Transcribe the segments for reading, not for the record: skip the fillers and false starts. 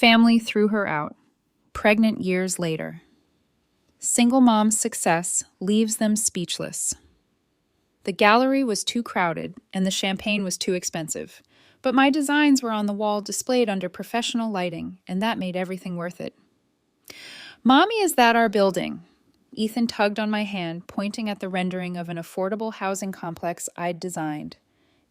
Family threw her out, pregnant years later. Single mom's success leaves them speechless. The gallery was too crowded and the champagne was too expensive, but my designs were on the wall displayed under professional lighting, and that made everything worth it. "Mommy, is that our building?" Ethan tugged on my hand, pointing at the rendering of an affordable housing complex I'd designed.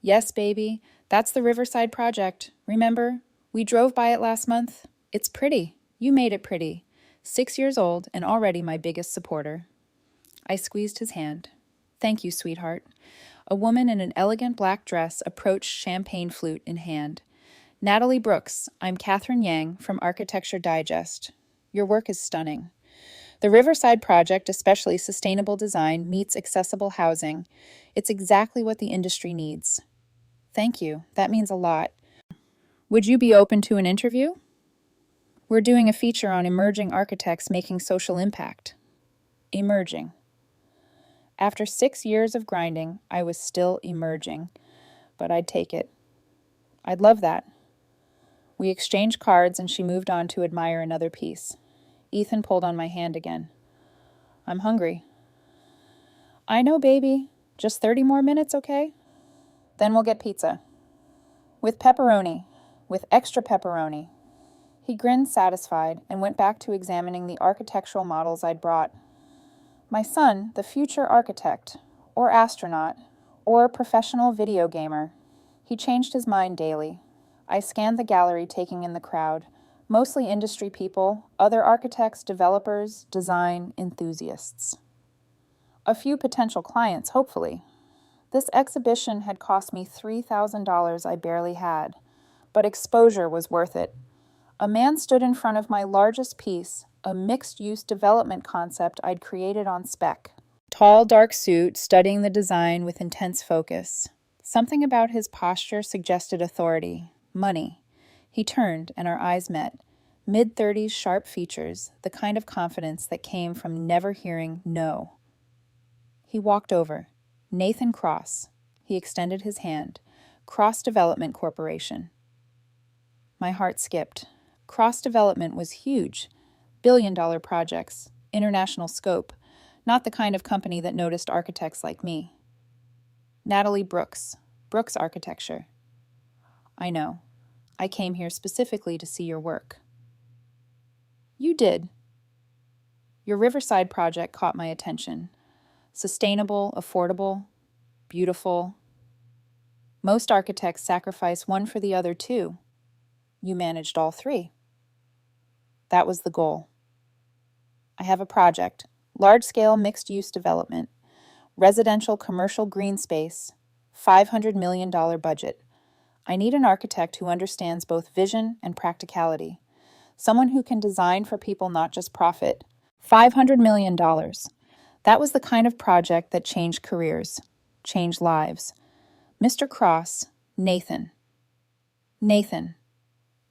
"Yes, baby, that's the Riverside project. Remember? We drove by it last month. It's pretty. You made it pretty. 6 years old and already my biggest supporter." I squeezed his hand. "Thank you, sweetheart." A woman in an elegant black dress approached, champagne flute in hand. "Natalie Brooks, I'm Catherine Yang from Architecture Digest. Your work is stunning. The Riverside project, especially sustainable design, meets accessible housing. It's exactly what the industry needs." "Thank you. That means a lot. Would you be open to an interview? We're doing a feature on emerging architects making social impact." Emerging. After 6 years of grinding, I was still emerging, but I'd take it. I'd love that. We exchanged cards and she moved on to admire another piece. Ethan pulled on my hand again. "I'm hungry." "I know, baby. Just 30 more minutes, okay? Then we'll get pizza. With pepperoni. With extra pepperoni." He grinned satisfied and went back to examining the architectural models I'd brought. My son, the future architect, or astronaut, or professional video gamer. He changed his mind daily. I scanned the gallery, taking in the crowd. Mostly industry people, other architects, developers, design enthusiasts. A few potential clients, hopefully. This exhibition had cost me $3,000 I barely had, but exposure was worth it. A man stood in front of my largest piece, a mixed-use development concept I'd created on spec. Tall, dark suit, studying the design with intense focus. Something about his posture suggested authority, money. He turned, and our eyes met. Mid-30s, sharp features, the kind of confidence that came from never hearing no. He walked over. "Nathan Cross." He extended his hand. "Cross Development Corporation." My heart skipped. Cross Development was huge. $1 billion projects, international scope, not the kind of company that noticed architects like me. "Natalie Brooks, Brooks Architecture." "I know. I came here specifically to see your work." "You did." "Your Riverside project caught my attention. Sustainable, affordable, beautiful. Most architects sacrifice one for the other too. You managed all three." That was the goal. "I have a project, large-scale mixed-use development, residential commercial green space, $500 million budget. I need an architect who understands both vision and practicality, someone who can design for people, not just profit. $500 million. That was the kind of project that changed careers, changed lives. Mr. Cross, Nathan. Nathan.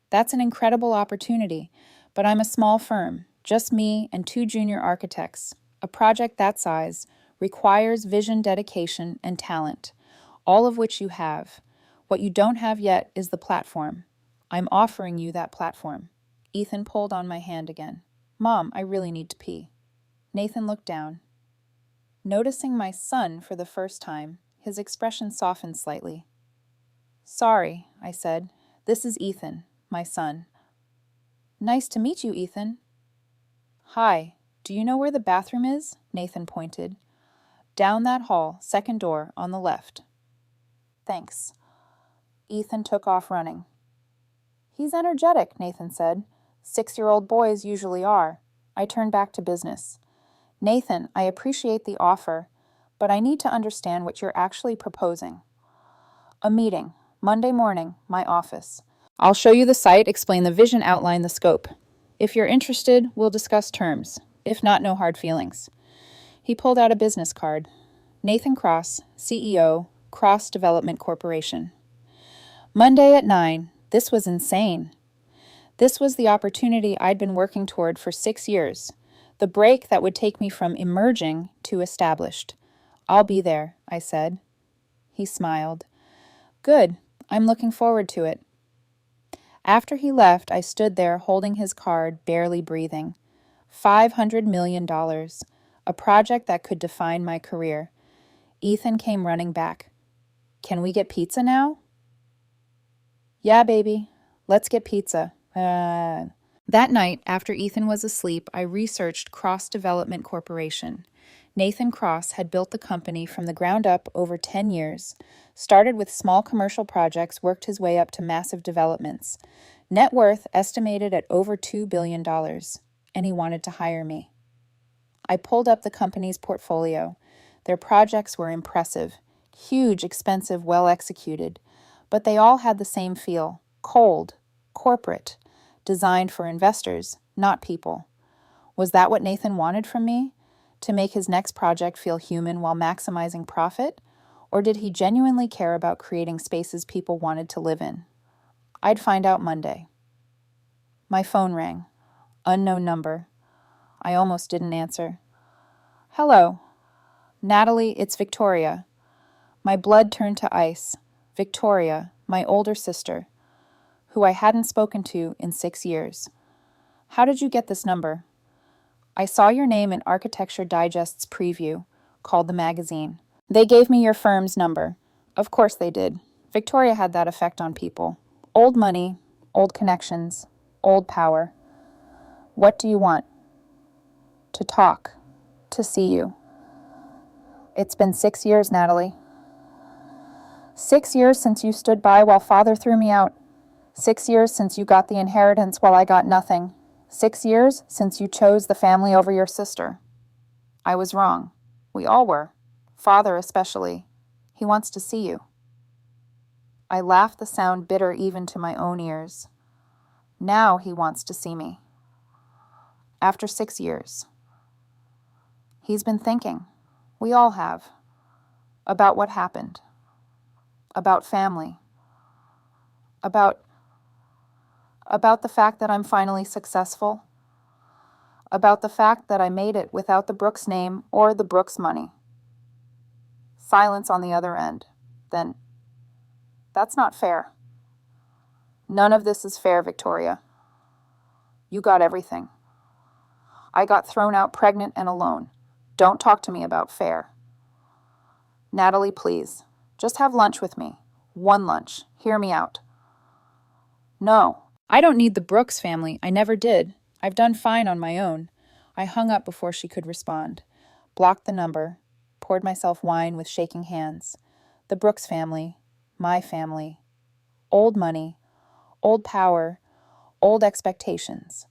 That's an incredible opportunity, but I'm a small firm, just me and 2 junior architects. A project that size requires vision, dedication, and talent, all of which you have. What you don't have yet is the platform. I'm offering you that platform." Ethan pulled on my hand again. "Mom, I really need to pee." Nathan looked down. Noticing my son for the first time, his expression softened slightly. "Sorry," I said. "This is Ethan, my son." "Nice to meet you, Ethan." "Hi. Do you know where the bathroom is?" Nathan pointed. "Down that hall, second door, on the left." "Thanks." Ethan took off running. "He's energetic," Nathan said. 6-year-old boys usually are. I turned back to business. "Nathan, I appreciate the offer, but I need to understand what you're actually proposing." "A meeting. Monday morning, my office. I'll show you the site, explain the vision, outline the scope. If you're interested, we'll discuss terms. If not, no hard feelings." He pulled out a business card. "Nathan Cross, CEO, Cross Development Corporation." Monday at 9. This was insane. This was the opportunity I'd been working toward for 6 years. The break that would take me from emerging to established. "I'll be there," I said. He smiled. "Good. I'm looking forward to it." After he left, I stood there holding his card, barely breathing. $500 million, a project that could define my career. Ethan came running back. Can we get pizza now? Yeah, baby. Let's get pizza. That night, after Ethan was asleep, I researched Cross Development Corporation. Nathan Cross had built the company from the ground up over 10 years, started with small commercial projects, worked his way up to massive developments. Net worth estimated at over $2 billion, and he wanted to hire me. I pulled up the company's portfolio. Their projects were impressive, huge, expensive, well executed, but they all had the same feel: cold, corporate, designed for investors, not people. Was that what Nathan wanted from me? To make his next project feel human while maximizing profit? Or did he genuinely care about creating spaces people wanted to live in? I'd find out Monday. My phone rang. Unknown number. I almost didn't answer. Hello. Natalie, it's Victoria. My blood turned to ice. Victoria, my older sister, who I hadn't spoken to in 6 years. How did you get this number? I saw your name in Architecture Digest's preview, called the magazine. They gave me your firm's number. Of course they did. Victoria had that effect on people. Old money, old connections, old power. What do you want? To talk. To see you. It's been 6 years, Natalie. 6 years since you stood by while Father threw me out. 6 years since you got the inheritance while I got nothing. 6 years since you chose the family over your sister. I was wrong. We all were. Father especially. He wants to see you. I laughed, the sound bitter even to my own ears. Now he wants to see me. After 6 years. He's been thinking. We all have. About what happened. About family. About the fact that I'm finally successful. About the fact that I made it without the Brooks name or the Brooks money. Silence on the other end. Then, that's not fair. None of this is fair, Victoria. You got everything. I got thrown out pregnant and alone. Don't talk to me about fair. Natalie, please. Just have lunch with me. One lunch. Hear me out. No. I don't need the Brooks family. I never did. I've done fine on my own. I hung up before she could respond. Blocked the number. Poured myself wine with shaking hands. The Brooks family. My family. Old money. Old power. Old expectations.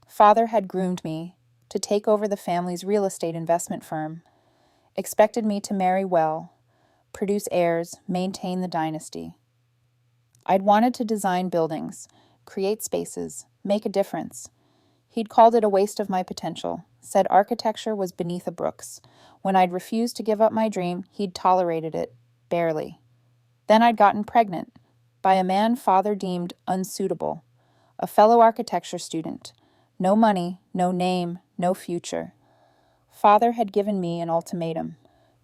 Father had groomed me to take over the family's real estate investment firm. Expected me to marry well, produce heirs, maintain the dynasty. I'd wanted to design buildings, create spaces, make a difference. He'd called it a waste of my potential, said architecture was beneath a Brooks. When I'd refused to give up my dream, he'd tolerated it, barely. Then I'd gotten pregnant, by a man Father deemed unsuitable, a fellow architecture student. No money, no name, no future. Father had given me an ultimatum: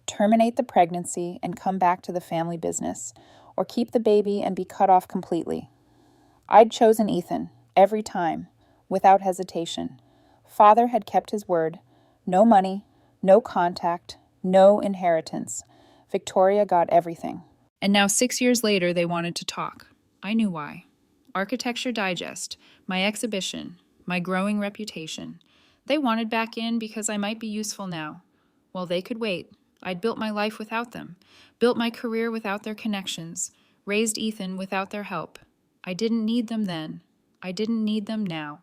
terminate the pregnancy and come back to the family business, or keep the baby and be cut off completely. I'd chosen Ethan, every time, without hesitation. Father had kept his word. No money, no contact, no inheritance. Victoria got everything. And now 6 years later, they wanted to talk. I knew why. Architecture Digest, my exhibition, my growing reputation. They wanted back in because I might be useful now. Well, they could wait. I'd built my life without them, built my career without their connections, raised Ethan without their help. I didn't need them then. I didn't need them now.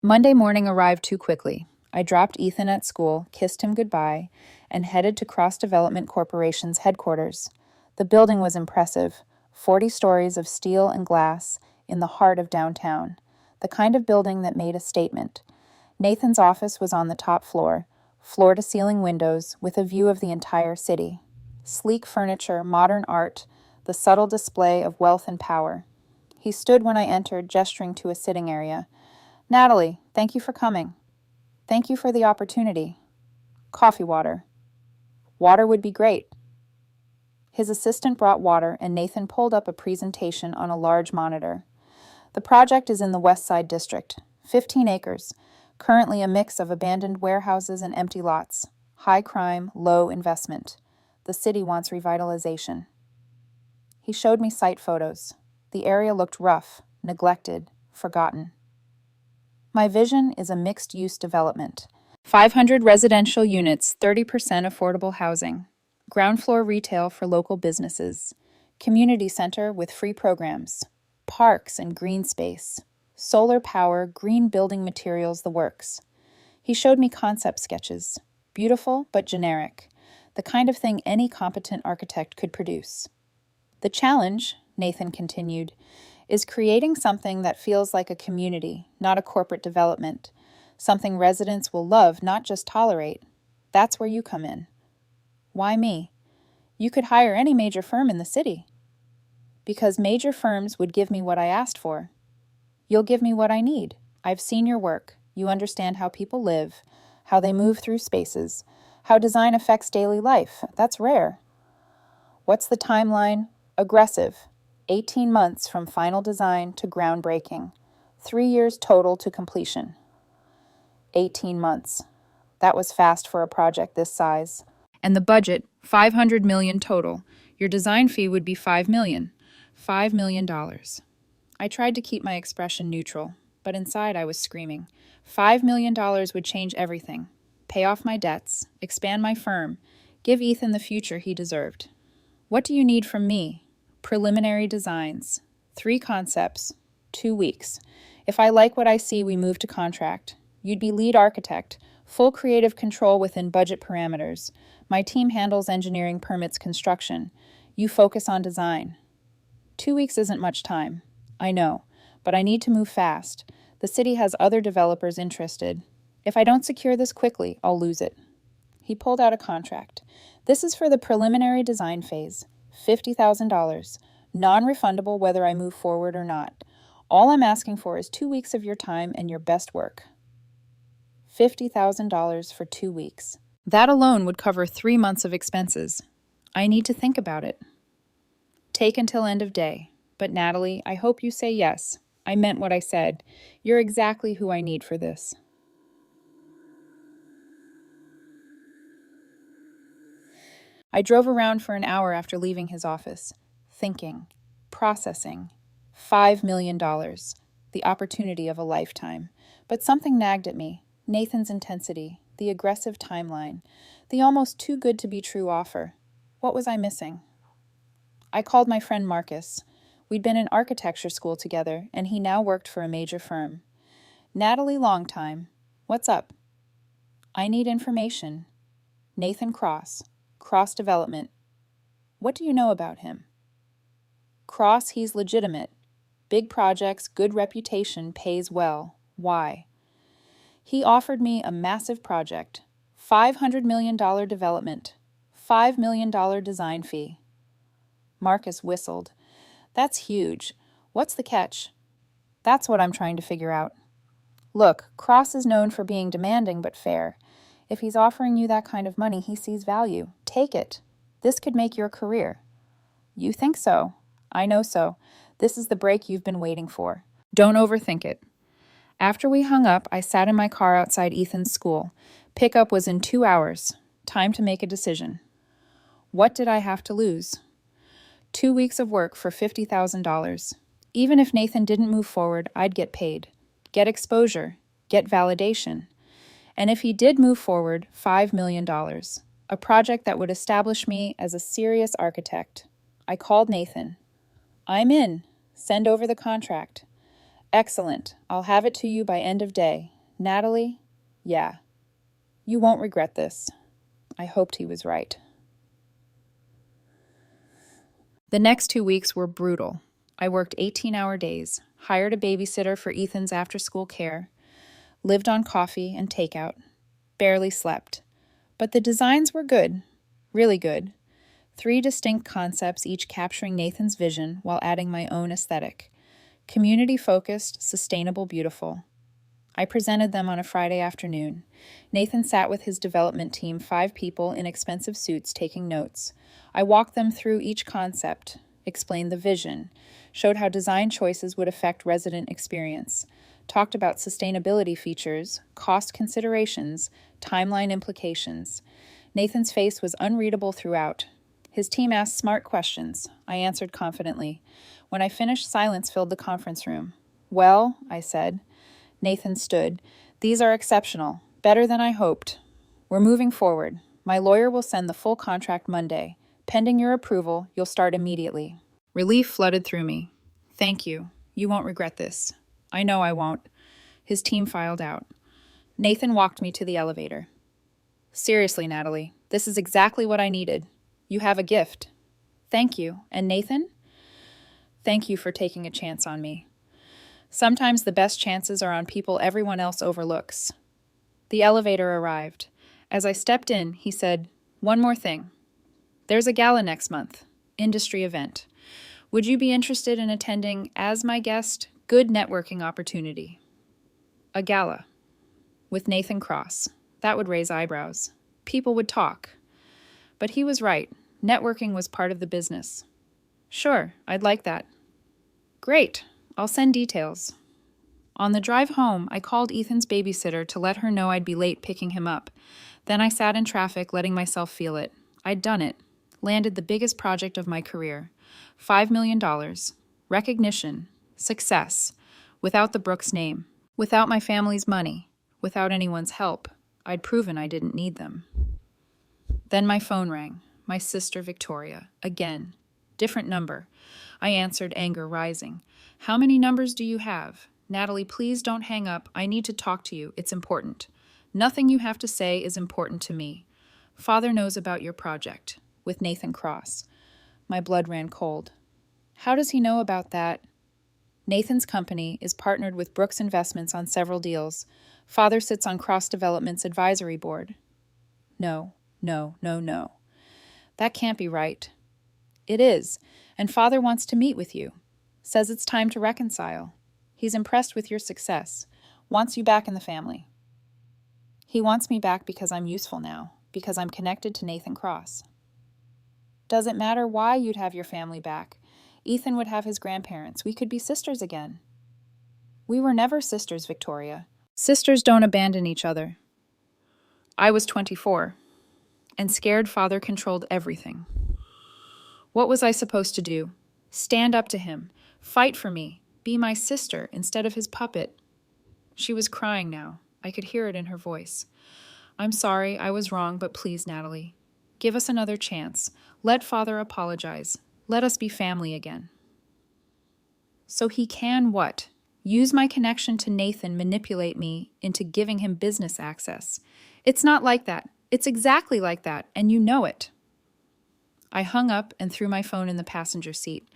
Monday morning arrived too quickly. I dropped Ethan at school, kissed him goodbye, and headed to Cross Development Corporation's headquarters. The building was impressive, 40 stories of steel and glass in the heart of downtown, the kind of building that made a statement. Nathan's office was on the top floor, floor-to-ceiling windows with a view of the entire city. Sleek furniture, modern art, the subtle display of wealth and power. He stood when I entered, gesturing to a sitting area. Natalie, thank you for coming. Thank you for the opportunity. Coffee water. Water would be great. His assistant brought water, and Nathan pulled up a presentation on a large monitor. The project is in the West Side District, 15 acres, currently a mix of abandoned warehouses and empty lots. High crime, low investment. The city wants revitalization. He showed me site photos. The area looked rough, neglected, forgotten. My vision is a mixed-use development. 500 residential units, 30% affordable housing. Ground floor retail for local businesses. Community center with free programs. Parks and green space. Solar power, green building materials, the works. He showed me concept sketches. Beautiful but generic. The kind of thing any competent architect could produce. The challenge, Nathan continued, is creating something that feels like a community, not a corporate development. Something residents will love, not just tolerate. That's where you come in. Why me? You could hire any major firm in the city. Because major firms would give me what I asked for. You'll give me what I need. I've seen your work. You understand how people live, how they move through spaces, how design affects daily life. That's rare. What's the timeline? Aggressive. 18 months from final design to groundbreaking. 3 years total to completion. 18 months. That was fast for a project this size. And the budget, $500 million total. Your design fee would be $5 million. $5 million. I tried to keep my expression neutral, but inside I was screaming. $5 million would change everything. Pay off my debts, expand my firm, give Ethan the future he deserved. What do you need from me? Preliminary designs. 3 concepts. 2 weeks. If I like what I see, we move to contract. You'd be lead architect, full creative control within budget parameters. My team handles engineering, permits, construction. You focus on design. 2 weeks isn't much time. I know, but I need to move fast. The city has other developers interested. If I don't secure this quickly, I'll lose it. He pulled out a contract. This is for the preliminary design phase. $50,000. Non-refundable whether I move forward or not. All I'm asking for is 2 weeks of your time and your best work. $50,000 for 2 weeks. That alone would cover 3 months of expenses. I need to think about it. Take until end of day. But Natalie, I hope you say yes. I meant what I said. You're exactly who I need for this. I drove around for an hour after leaving his office, thinking, processing. $5 million, the opportunity of a lifetime. But something nagged at me. Nathan's intensity, the aggressive timeline, the almost too good to be true offer. What was I missing? I called my friend Marcus. We'd been in architecture school together, and he now worked for a major firm. Natalie, long time. What's up? I need information. Nathan Cross. Cross Development. What do you know about him? Cross, he's legitimate. Big projects, good reputation, pays well. Why? He offered me a massive project. $500 million development. $5 million design fee. Marcus whistled. That's huge. What's the catch? That's what I'm trying to figure out. Look, Cross is known for being demanding but fair. If he's offering you that kind of money, he sees value. Take it. This could make your career. You think so? I know so. This is the break you've been waiting for. Don't overthink it. After we hung up, I sat in my car outside Ethan's school. Pickup was in 2 hours. Time to make a decision. What did I have to lose? 2 weeks of work for $50,000. Even if Nathan didn't move forward, I'd get paid. Get exposure. Get validation. And if he did move forward, $5 million. A project that would establish me as a serious architect. I called Nathan. I'm in. Send over the contract. Excellent. I'll have it to you by end of day. Natalie? Yeah. You won't regret this. I hoped he was right. The next 2 weeks were brutal. I worked 18-hour days, hired a babysitter for Ethan's after-school care, lived on coffee and takeout, barely slept. But the designs were good, really good. 3 distinct concepts, each capturing Nathan's vision while adding my own aesthetic. Community-focused, sustainable, beautiful. I presented them on a Friday afternoon. Nathan sat with his development team, 5 people in expensive suits, taking notes. I walked them through each concept, explained the vision, showed how design choices would affect resident experience, talked about sustainability features, cost considerations, timeline implications. Nathan's face was unreadable throughout. His team asked smart questions. I answered confidently. When I finished, silence filled the conference room. "Well," I said. Nathan stood. "These are exceptional. Better than I hoped. We're moving forward. My lawyer will send the full contract Monday. Pending your approval, you'll start immediately." Relief flooded through me. "Thank you. You won't regret this." "I know I won't." His team filed out. Nathan walked me to the elevator. "Seriously, Natalie, this is exactly what I needed. You have a gift." "Thank you. And Nathan?" "Thank you for taking a chance on me. Sometimes the best chances are on people everyone else overlooks." The elevator arrived. As I stepped in, he said, "One more thing. There's a gala next month, industry event. Would you be interested in attending as my guest? Good networking opportunity." A gala. With Nathan Cross. That would raise eyebrows. People would talk. But he was right. Networking was part of the business. "Sure, I'd like that." "Great. I'll send details." On the drive home, I called Ethan's babysitter to let her know I'd be late picking him up. Then I sat in traffic, letting myself feel it. I'd done it. Landed the biggest project of my career. $5 million. Recognition. Success. Without the Brooks name. Without my family's money. Without anyone's help. I'd proven I didn't need them. Then my phone rang. My sister Victoria. Again. Different number. I answered, anger rising. "How many numbers do you have? Natalie, please don't hang up. I need to talk to you. It's important." "Nothing you have to say is important to me. Father knows about your project." With Nathan Cross. My blood ran cold. "How does he know about that?" "Nathan's company is partnered with Brooks Investments on several deals. Father sits on Cross Development's advisory board." No, no, no, no. That can't be right. "It is, and Father wants to meet with you. Says it's time to reconcile. He's impressed with your success. Wants you back in the family." "He wants me back because I'm useful now, because I'm connected to Nathan Cross." "Does it matter why you'd have your family back? Ethan would have his grandparents. We could be sisters again." "We were never sisters, Victoria. Sisters don't abandon each other." I was 24, and scared Father controlled everything. What was I supposed to do? Stand up to him, fight for me, be my sister instead of his puppet? She was crying now. I could hear it in her voice. "I'm sorry, I was wrong, but please, Natalie, give us another chance. Let Father apologize. Let us be family again." So he can what? Use my connection to Nathan, manipulate me into giving him business access. It's not like that. It's exactly like that, and you know it. I hung up and threw my phone in the passenger seat.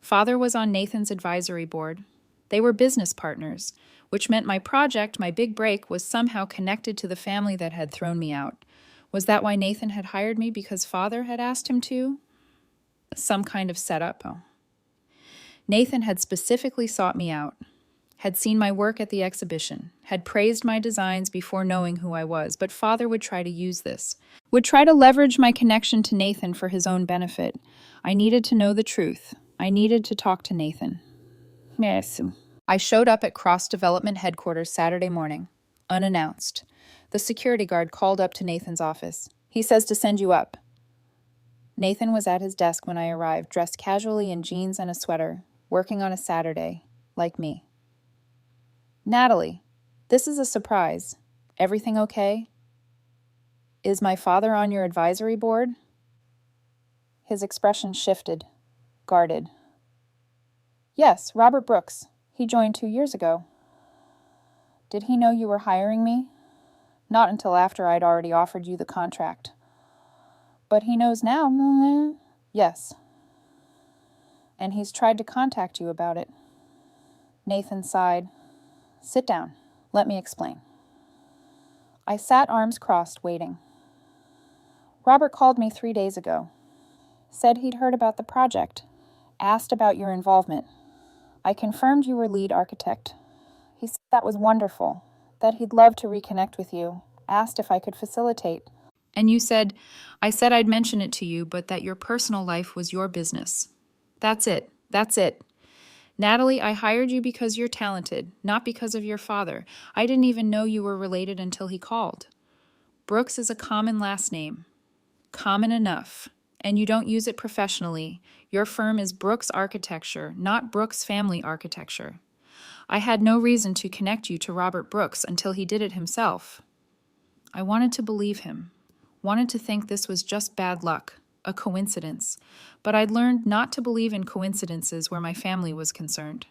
Father was on Nathan's advisory board. They were business partners, which meant my project, my big break, was somehow connected to the family that had thrown me out. Was that why Nathan had hired me, because Father had asked him to? Some kind of setup. Oh. Nathan had specifically sought me out, had seen my work at the exhibition, had praised my designs before knowing who I was, but Father would try to use this, would try to leverage my connection to Nathan for his own benefit. I needed to know the truth. I needed to talk to Nathan. Yes. I showed up at Cross Development headquarters Saturday morning, unannounced. The security guard called up to Nathan's office. "He says to send you up." Nathan was at his desk when I arrived, dressed casually in jeans and a sweater, working on a Saturday, like me. "Natalie, this is a surprise. Everything okay? Is my father on your advisory board?" His expression shifted, guarded. "Yes, Robert Brooks. He joined 2 years ago." "Did he know you were hiring me?" "Not until after I'd already offered you the contract." "But he knows now." "Yes. And he's tried to contact you about it." Nathan sighed. "Sit down. Let me explain." I sat arms crossed, waiting. "Robert called me 3 days ago. Said he'd heard about the project. Asked about your involvement. I confirmed you were lead architect. He said that was wonderful. that he'd love to reconnect with you, asked if I could facilitate. And you said, I said I'd mention it to you, but that your personal life was your business. That's it. That's it. Natalie, I hired you because you're talented, not because of your father. I didn't even know you were related until he called. Brooks is a common last name. Common enough. And you don't use it professionally. Your firm is Brooks Architecture, not Brooks Family Architecture. I had no reason to connect you to Robert Brooks until he did it himself. I wanted to believe him, wanted to think this was just bad luck, a coincidence, but I'd learned not to believe in coincidences where my family was concerned.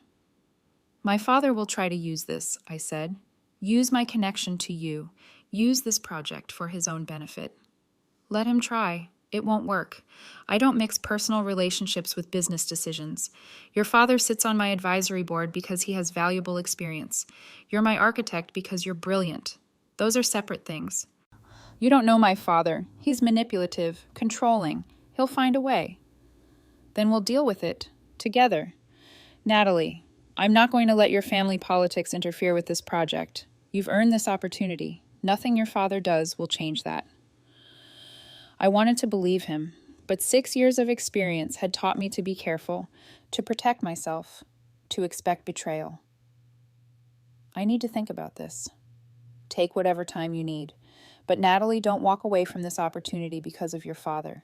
My father will try to use this, I said. Use my connection to you. Use this project for his own benefit. Let him try. It won't work. I don't mix personal relationships with business decisions. Your father sits on my advisory board because he has valuable experience. You're my architect because you're brilliant. Those are separate things. You don't know my father. He's manipulative, controlling. He'll find a way. Then we'll deal with it, together. Natalie, I'm not going to let your family politics interfere with this project. You've earned this opportunity. Nothing your father does will change that. I wanted to believe him, but 6 years of experience had taught me to be careful, to protect myself, to expect betrayal. I need to think about this. Take whatever time you need. But Natalie, don't walk away from this opportunity because of your father.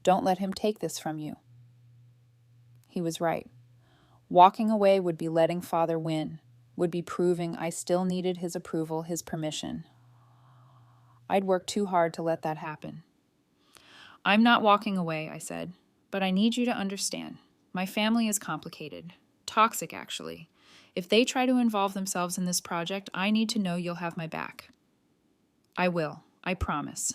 Don't let him take this from you. He was right. Walking away would be letting father win, would be proving I still needed his approval, his permission. I'd worked too hard to let that happen. I'm not walking away, I said, but I need you to understand. My family is complicated. Toxic, actually. If they try to involve themselves in this project, I need to know you'll have my back. I will. I promise.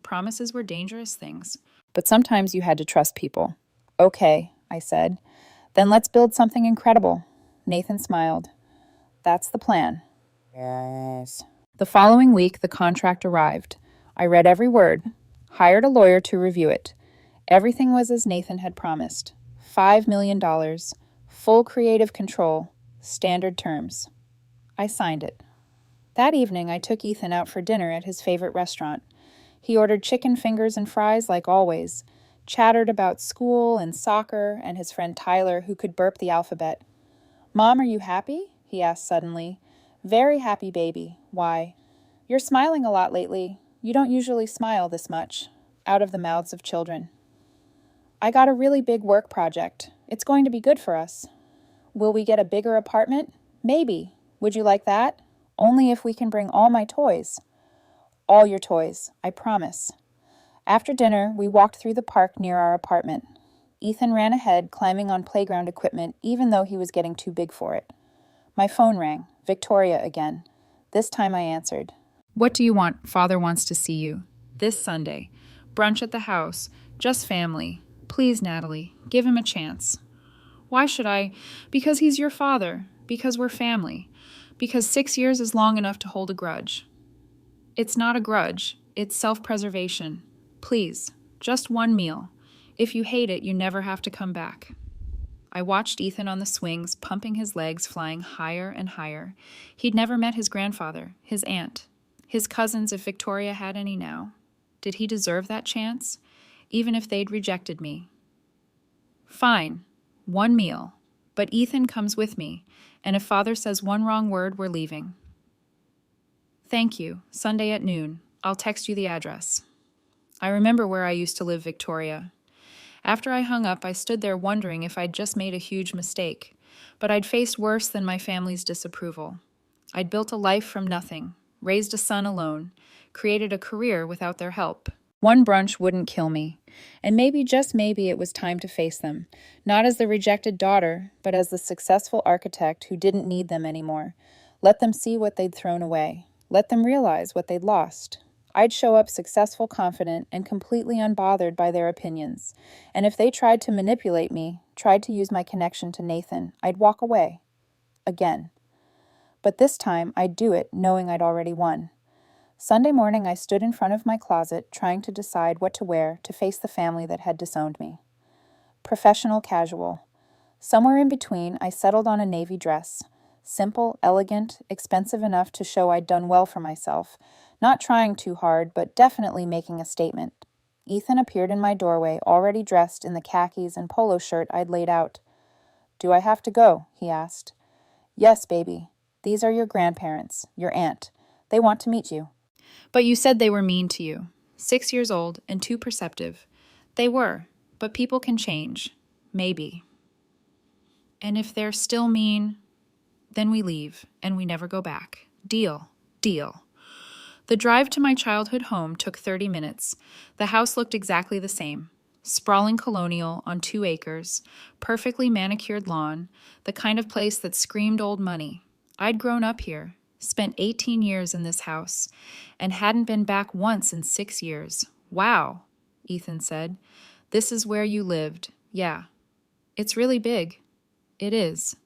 Promises were dangerous things. But sometimes you had to trust people. Okay, I said. Then let's build something incredible. Nathan smiled. That's the plan. Yes. The following week, the contract arrived. I read every word. Hired a lawyer to review it. Everything was as Nathan had promised. $5 million, full creative control, standard terms. I signed it. That evening, I took Ethan out for dinner at his favorite restaurant. He ordered chicken fingers and fries like always, chattered about school and soccer and his friend Tyler, who could burp the alphabet. Mom, are you happy? He asked suddenly. Very happy, baby. Why? You're smiling a lot lately. You don't usually smile this much, out of the mouths of children. I got a really big work project. It's going to be good for us. Will we get a bigger apartment? Maybe. Would you like that? Only if we can bring all my toys. All your toys, I promise. After dinner, we walked through the park near our apartment. Ethan ran ahead, climbing on playground equipment, even though he was getting too big for it. My phone rang. Victoria again. This time I answered. What do you want? Father wants to see you. This Sunday. Brunch at the house. Just family. Please, Natalie, give him a chance. Why should I? Because he's your father. Because we're family. Because 6 years is long enough to hold a grudge. It's not a grudge. It's self-preservation. Please, just one meal. If you hate it, you never have to come back. I watched Ethan on the swings, pumping his legs, flying higher and higher. He'd never met his grandfather, his aunt, his cousins if Victoria had any now. Did he deserve that chance, even if they'd rejected me? Fine, one meal, but Ethan comes with me, and if Father says one wrong word, we're leaving. Thank you, Sunday at noon. I'll text you the address. I remember where I used to live, Victoria. After I hung up, I stood there wondering if I'd just made a huge mistake, but I'd faced worse than my family's disapproval. I'd built a life from nothing, raised a son alone, created a career without their help. One brunch wouldn't kill me, and maybe, just maybe, it was time to face them, not as the rejected daughter, but as the successful architect who didn't need them anymore. Let them see what they'd thrown away. Let them realize what they'd lost. I'd show up successful, confident, and completely unbothered by their opinions. And if they tried to manipulate me, tried to use my connection to Nathan, I'd walk away. Again. But this time, I'd do it knowing I'd already won. Sunday morning, I stood in front of my closet, trying to decide what to wear to face the family that had disowned me. Professional casual. Somewhere in between, I settled on a navy dress. Simple, elegant, expensive enough to show I'd done well for myself, not trying too hard, but definitely making a statement. Ethan appeared in my doorway, already dressed in the khakis and polo shirt I'd laid out. "Do I have to go?" he asked. "Yes, baby. These are your grandparents, your aunt. They want to meet you." "But you said they were mean to you. 6 years old and too perceptive." "They were, but people can change. Maybe. And if they're still mean, then we leave, and we never go back. Deal. Deal." The drive to my childhood home took 30 minutes. The house looked exactly the same. Sprawling colonial on 2 acres, perfectly manicured lawn, the kind of place that screamed old money. I'd grown up here, spent 18 years in this house, and hadn't been back once in 6 years. "Wow," Ethan said. "This is where you lived." "Yeah. It's really big." "It is."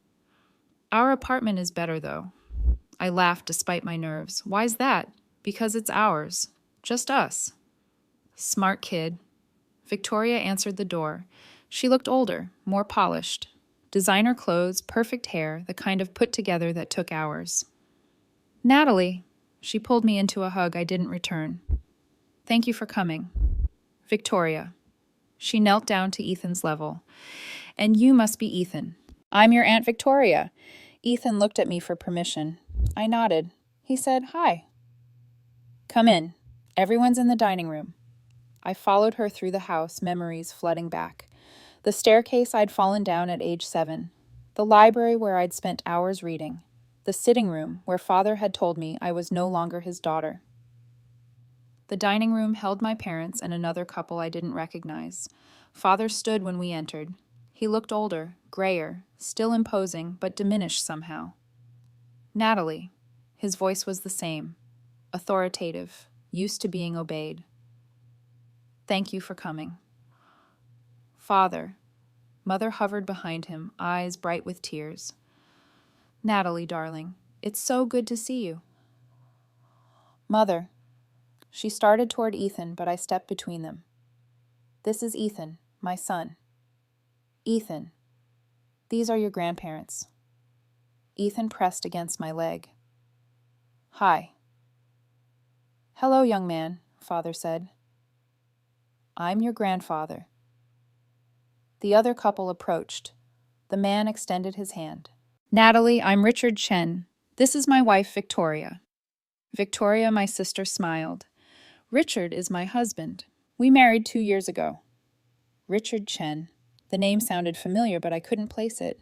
"Our apartment is better, though." I laughed despite my nerves. "Why's that?" "Because it's ours. Just us." "Smart kid." Victoria answered the door. She looked older, more polished. Designer clothes, perfect hair, the kind of put together that took hours. "Natalie." She pulled me into a hug I didn't return. "Thank you for coming." "Victoria." She knelt down to Ethan's level. "And you must be Ethan." "I'm your Aunt Victoria." Ethan looked at me for permission. I nodded. He said, "Hi." "Come in. Everyone's in the dining room." I followed her through the house, memories flooding back. The staircase I'd fallen down at age 7. The library where I'd spent hours reading. The sitting room where Father had told me I was no longer his daughter. The dining room held my parents and another couple I didn't recognize. Father stood when we entered. He looked older, grayer, still imposing, but diminished somehow. "Natalie." His voice was the same. Authoritative, used to being obeyed. "Thank you for coming." "Father." Mother hovered behind him, eyes bright with tears. "Natalie, darling, it's so good to see you." "Mother." She started toward Ethan, but I stepped between them. "This is Ethan, my son." "Ethan, these are your grandparents." Ethan pressed against my leg. "Hi." "Hello, young man," Father said. "I'm your grandfather." The other couple approached. The man extended his hand. "Natalie, I'm Richard Chen. This is my wife, Victoria." Victoria, my sister, smiled. "Richard is my husband. We married 2 years ago." Richard Chen. The name sounded familiar, but I couldn't place it.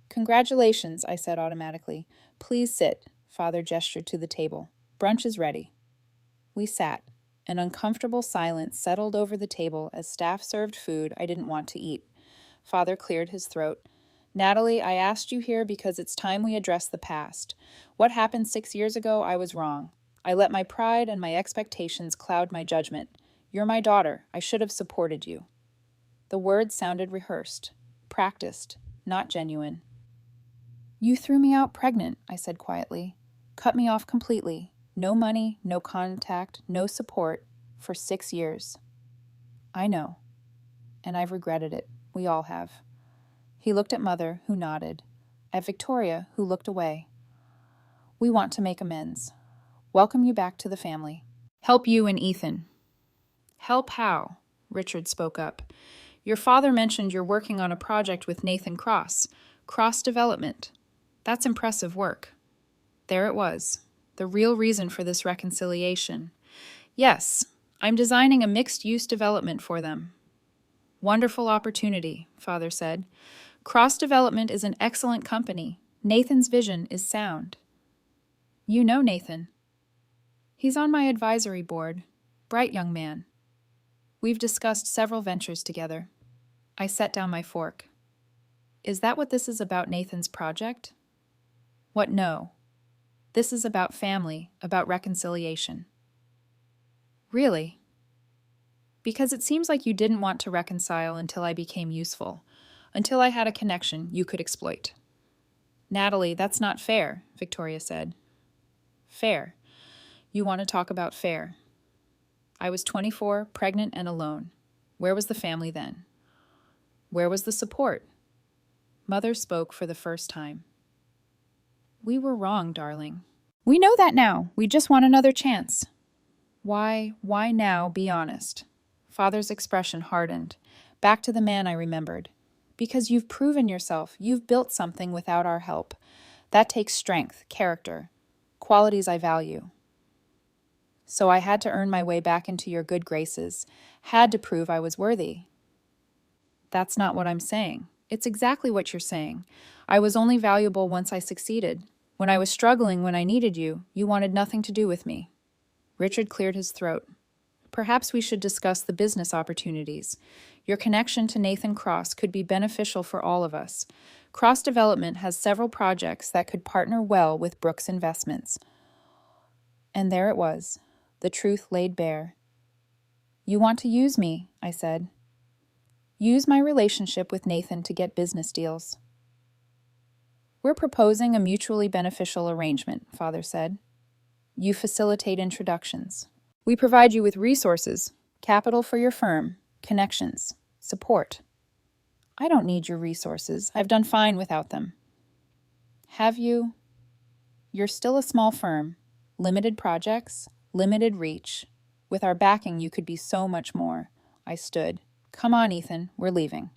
"Congratulations," I said automatically. "Please sit." Father gestured to the table. "Brunch is ready." We sat. An uncomfortable silence settled over the table as staff served food I didn't want to eat. Father cleared his throat. "Natalie, I asked you here because it's time we address the past. What happened 6 years ago, I was wrong. I let my pride and my expectations cloud my judgment. You're my daughter. I should have supported you." The words sounded rehearsed, practiced, not genuine. "You threw me out pregnant," I said quietly. "Cut me off completely. No money, no contact, no support, for 6 years. I know. And I've regretted it. We all have." He looked at Mother, who nodded. At Victoria, who looked away. "We want to make amends. Welcome you back to the family. Help you and Ethan." "Help how?" Richard spoke up. "Your father mentioned you're working on a project with Nathan Cross. Cross development. That's impressive work." There it was. The real reason for this reconciliation. "Yes, I'm designing a mixed-use development for them." "Wonderful opportunity," Father said. "Cross Development is an excellent company. Nathan's vision is sound." "You know Nathan." "He's on my advisory board. Bright young man. We've discussed several ventures together." I set down my fork. "Is that what this is about, Nathan's project?" "What, no. This is about family, about reconciliation." "Really?" "Because it seems like you didn't want to reconcile until I became useful, until I had a connection you could exploit." "Natalie, that's not fair," Victoria said. "Fair. You want to talk about fair." I was 24, pregnant and alone. Where was the family then? Where was the support? Mother spoke for the first time. We were wrong, darling. We know that now. We just want another chance. Why now, be honest? Father's expression hardened. Back to the man I remembered. Because you've proven yourself. You've built something without our help. That takes strength, character, qualities I value. So I had to earn my way back into your good graces, had to prove I was worthy. That's not what I'm saying. It's exactly what you're saying. I was only valuable once I succeeded. When I was struggling, when I needed you, you wanted nothing to do with me. Richard cleared his throat. Perhaps we should discuss the business opportunities. Your connection to Nathan Cross could be beneficial for all of us. Cross Development has several projects that could partner well with Brooks Investments. And there it was, the truth laid bare. You want to use me, I said. Use my relationship with Nathan to get business deals. We're proposing a mutually beneficial arrangement, Father said. You facilitate introductions. We provide you with resources, capital for your firm, connections, support. I don't need your resources. I've done fine without them. Have you? You're still a small firm, limited projects, limited reach. With our backing, you could be so much more. I stood. Come on, Ethan, we're leaving.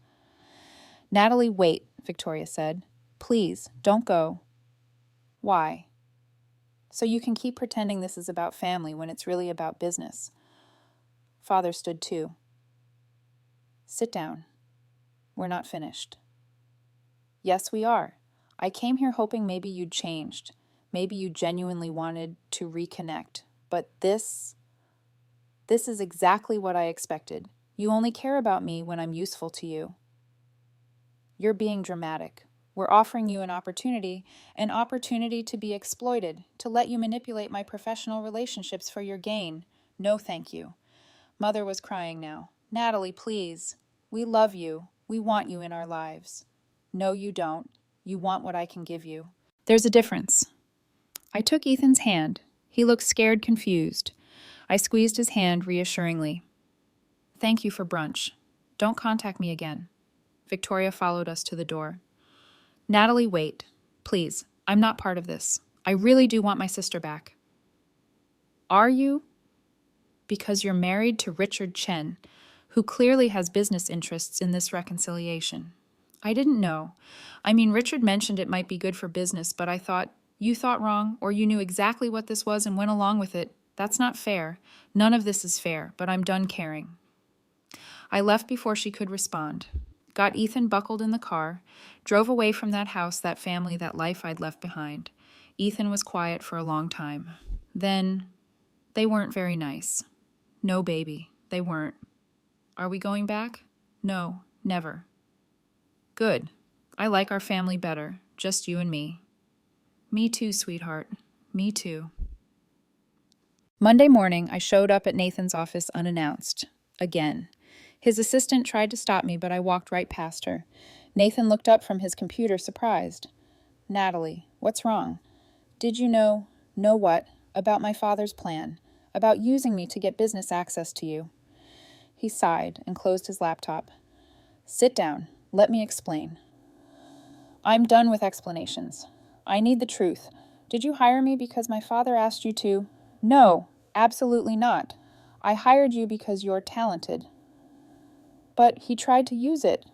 Natalie, wait, Victoria said. Please, don't go. Why? So you can keep pretending this is about family when it's really about business. Father stood too. Sit down. We're not finished. Yes, we are. I came here hoping maybe you'd changed. Maybe you genuinely wanted to reconnect. But this is exactly what I expected. You only care about me when I'm useful to you. You're being dramatic. We're offering you an opportunity to be exploited, to let you manipulate my professional relationships for your gain. No, thank you. Mother was crying now. Natalie, please. We love you. We want you in our lives. No, you don't. You want what I can give you. There's a difference. I took Ethan's hand. He looked scared, confused. I squeezed his hand reassuringly. Thank you for brunch. Don't contact me again. Victoria followed us to the door. Natalie, wait. Please, I'm not part of this. I really do want my sister back. Are you? Because you're married to Richard Chen, who clearly has business interests in this reconciliation. I didn't know. I mean, Richard mentioned it might be good for business, but I thought, you thought wrong, or you knew exactly what this was and went along with it. That's not fair. None of this is fair, but I'm done caring. I left before she could respond. Got Ethan buckled in the car, drove away from that house, that family, that life I'd left behind. Ethan was quiet for a long time. Then, they weren't very nice. No, baby, they weren't. Are we going back? No, never. Good. I like our family better, just you and me. Me too, sweetheart. Me too. Monday morning, I showed up at Nathan's office unannounced. Again. His assistant tried to stop me, but I walked right past her. Nathan looked up from his computer, surprised. Natalie, what's wrong? Did you know what, about my father's plan, about using me to get business access to you? He sighed and closed his laptop. Sit down. Let me explain. I'm done with explanations. I need the truth. Did you hire me because my father asked you to? No, absolutely not. I hired you because you're talented. But he tried to use it.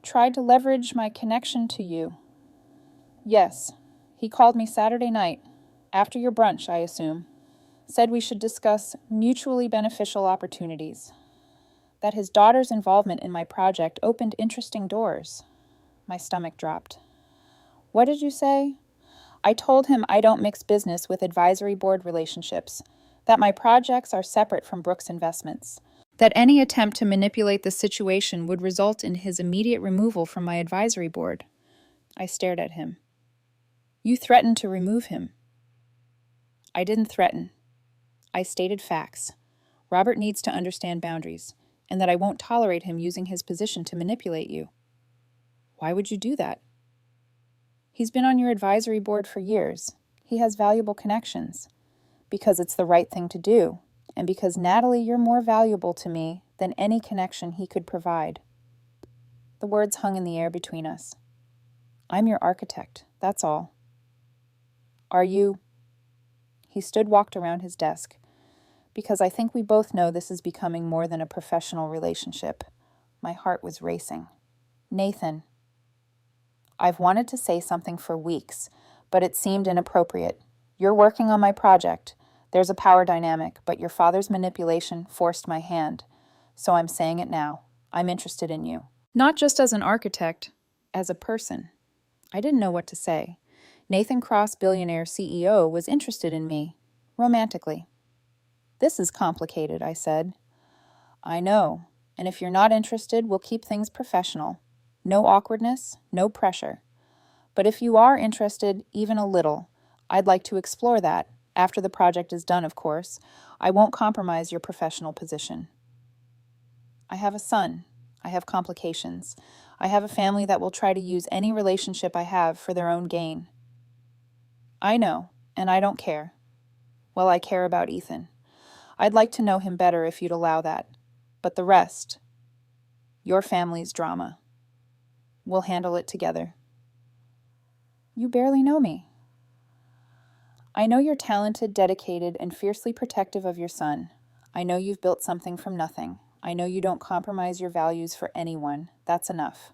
Tried to leverage my connection to you. Yes. He called me Saturday night. After your brunch, I assume. Said we should discuss mutually beneficial opportunities. That his daughter's involvement in my project opened interesting doors. My stomach dropped. What did you say? I told him I don't mix business with advisory board relationships, that my projects are separate from Brooks Investments, that any attempt to manipulate the situation would result in his immediate removal from my advisory board. I stared at him. You threatened to remove him. I didn't threaten. I stated facts. Robert needs to understand boundaries, and that I won't tolerate him using his position to manipulate you. Why would you do that? He's been on your advisory board for years. He has valuable connections. Because it's the right thing to do, and because, Natalie, you're more valuable to me than any connection he could provide. The words hung in the air between us. I'm your architect, that's all. Are you? He walked around his desk. Because I think we both know this is becoming more than a professional relationship. My heart was racing. Nathan. I've wanted to say something for weeks, but it seemed inappropriate. You're working on my project. There's a power dynamic, but your father's manipulation forced my hand. So I'm saying it now. I'm interested in you. Not just as an architect, as a person. I didn't know what to say. Nathan Cross, billionaire CEO, was interested in me, romantically. This is complicated, I said. I know, and if you're not interested, we'll keep things professional. No awkwardness, no pressure. But if you are interested, even a little, I'd like to explore that. After the project is done, of course. I won't compromise your professional position. I have a son. I have complications. I have a family that will try to use any relationship I have for their own gain. I know, and I don't care. Well, I care about Ethan. I'd like to know him better if you'd allow that. But the rest, your family's drama. We'll handle it together. You barely know me. I know you're talented, dedicated, and fiercely protective of your son. I know you've built something from nothing. I know you don't compromise your values for anyone. That's enough.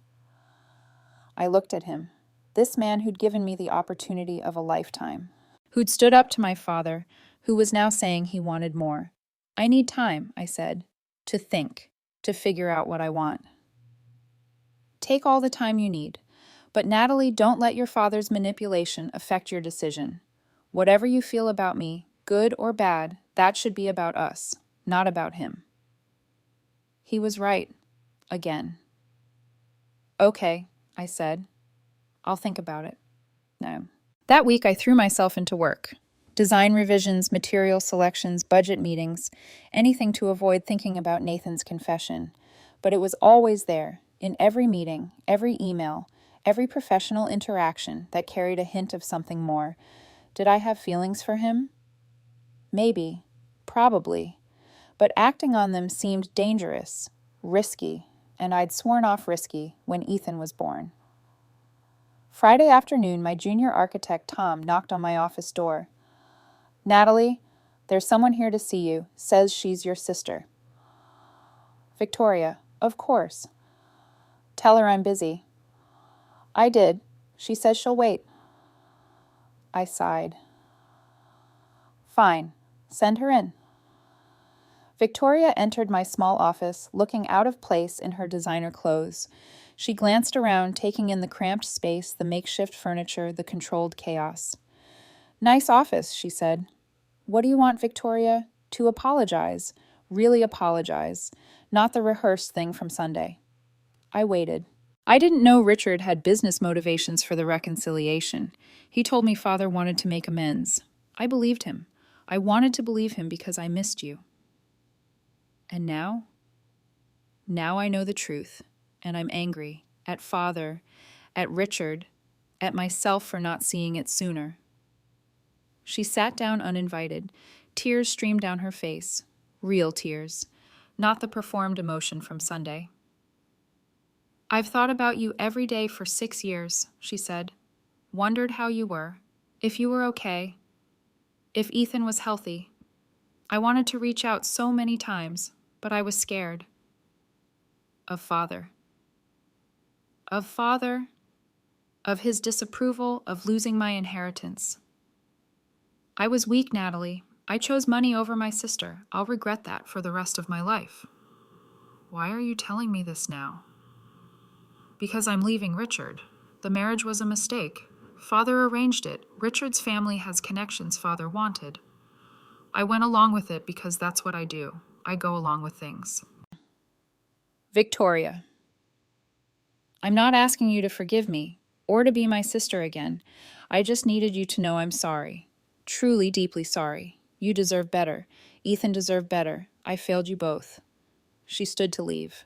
I looked at him. This man who'd given me the opportunity of a lifetime. Who'd stood up to my father, who was now saying he wanted more. I need time, I said, to think, to figure out what I want. Take all the time you need. But Natalie, don't let your father's manipulation affect your decision. Whatever you feel about me, good or bad, that should be about us, not about him. He was right. Again. Okay, I said. I'll think about it. No. That week I threw myself into work. Design revisions, material selections, budget meetings, anything to avoid thinking about Nathan's confession. But it was always there, in every meeting, every email, every professional interaction that carried a hint of something more. Did I have feelings for him? Maybe. Probably. But acting on them seemed dangerous, risky, and I'd sworn off risky when Ethan was born. Friday afternoon, my junior architect, Tom, knocked on my office door. Natalie, there's someone here to see you. Says she's your sister. Victoria, of course. Tell her I'm busy. I did. She says she'll wait. I sighed. Fine. Send her in. Victoria entered my small office, looking out of place in her designer clothes. She glanced around, taking in the cramped space, the makeshift furniture, the controlled chaos. Nice office, she said. What do you want, Victoria? To apologize. Really apologize. Not the rehearsed thing from Sunday. I waited. I didn't know Richard had business motivations for the reconciliation. He told me father wanted to make amends. I believed him. I wanted to believe him because I missed you. And now? Now I know the truth, and I'm angry at father, at Richard, at myself for not seeing it sooner. She sat down uninvited. Tears streamed down her face. Real tears, not the performed emotion from Sunday. I've thought about you every day for 6 years, she said. Wondered how you were, if you were okay, if Ethan was healthy. I wanted to reach out so many times, but I was scared. Of father. Of father, of his disapproval, of losing my inheritance. I was weak, Natalie. I chose money over my sister. I'll regret that for the rest of my life. Why are you telling me this now? Because I'm leaving Richard. The marriage was a mistake. Father arranged it. Richard's family has connections father wanted. I went along with it because that's what I do. I go along with things. Victoria. I'm not asking you to forgive me or to be my sister again. I just needed you to know I'm sorry. Truly, deeply sorry. You deserve better. Ethan deserved better. I failed you both. She stood to leave.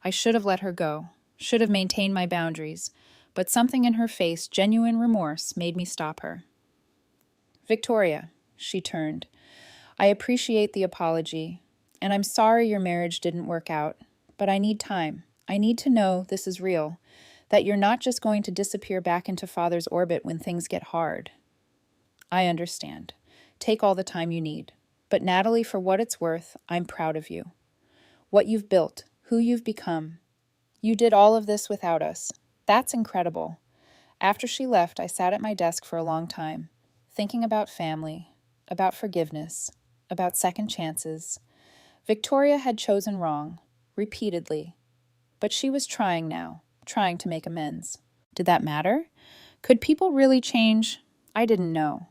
I should have let her go, should have maintained my boundaries, but something in her face, genuine remorse, made me stop her. Victoria, she turned. I appreciate the apology, and I'm sorry your marriage didn't work out, but I need time. I need to know this is real, that you're not just going to disappear back into father's orbit when things get hard. I understand. Take all the time you need. But Natalie, for what it's worth, I'm proud of you. What you've built, who you've become. You did all of this without us. That's incredible. After she left, I sat at my desk for a long time, thinking about family, about forgiveness, about second chances. Victoria had chosen wrong, repeatedly. But she was trying now, trying to make amends. Did that matter? Could people really change? I didn't know.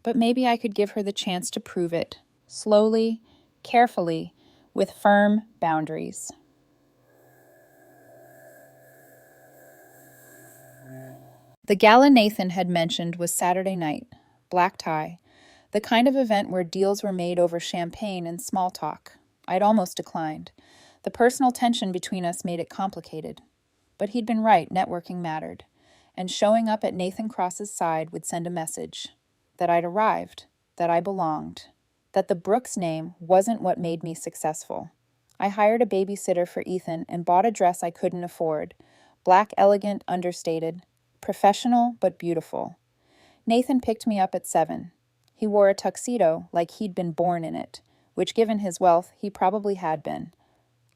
But maybe I could give her the chance to prove it, slowly, carefully, with firm boundaries. The gala Nathan had mentioned was Saturday night, black tie, the kind of event where deals were made over champagne and small talk. I'd almost declined. The personal tension between us made it complicated. But he'd been right, networking mattered. And showing up at Nathan Cross's side would send a message that I'd arrived, that I belonged, that the Brooks name wasn't what made me successful. I hired a babysitter for Ethan and bought a dress I couldn't afford. Black, elegant, understated, professional but beautiful. Nathan picked me up at 7. He wore a tuxedo like he'd been born in it, which given his wealth, he probably had been.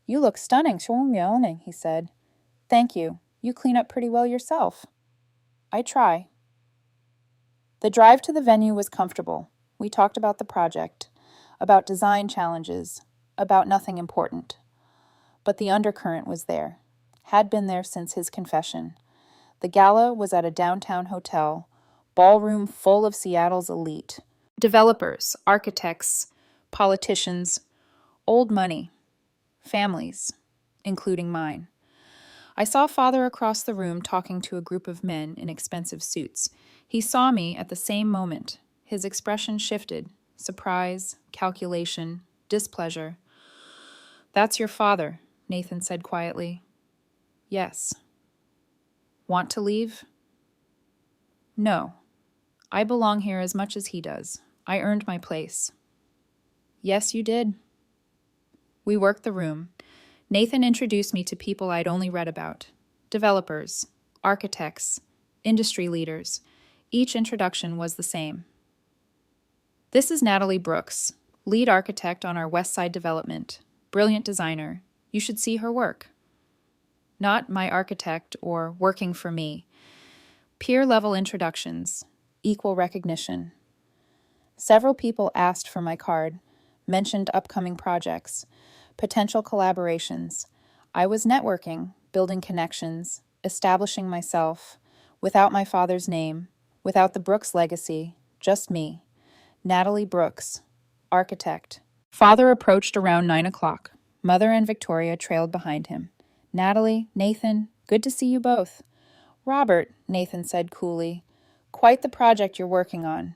You look stunning, he said. Thank you. You clean up pretty well yourself. I try. The drive to the venue was comfortable. We talked about the project, about design challenges, about nothing important. But the undercurrent was there, had been there since his confession. The gala was at a downtown hotel, ballroom full of Seattle's elite. Developers, architects, politicians, old money, families, including mine. I saw Father across the room talking to a group of men in expensive suits. He saw me at the same moment. His expression shifted. Surprise, calculation, displeasure. That's your father, Nathan said quietly. Yes. Want to leave? No. I belong here as much as he does. I earned my place. Yes, you did. We worked the room. Nathan introduced me to people I'd only read about. Developers, architects, industry leaders. Each introduction was the same. This is Natalie Brooks, lead architect on our West Side development. Brilliant designer. You should see her work. Not my architect or working for me. Peer-level introductions, equal recognition. Several people asked for my card, mentioned upcoming projects, potential collaborations. I was networking, building connections, establishing myself, without my father's name, without the Brooks legacy, just me. Natalie Brooks, architect. Father approached around 9 o'clock. Mother and Victoria trailed behind him. Natalie, Nathan, good to see you both. Robert, Nathan said coolly, quite the project you're working on.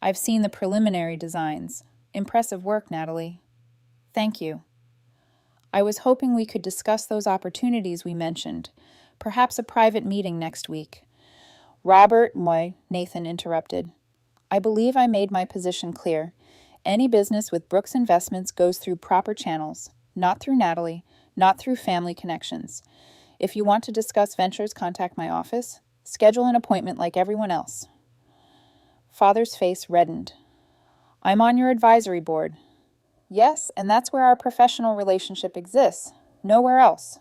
I've seen the preliminary designs. Impressive work, Natalie. Thank you. I was hoping we could discuss those opportunities we mentioned, perhaps a private meeting next week. Robert, Nathan interrupted. I believe I made my position clear. Any business with Brooks Investments goes through proper channels, not through Natalie, not through family connections. If you want to discuss ventures, contact my office. Schedule an appointment like everyone else. Father's face reddened. I'm on your advisory board. Yes, and that's where our professional relationship exists. Nowhere else.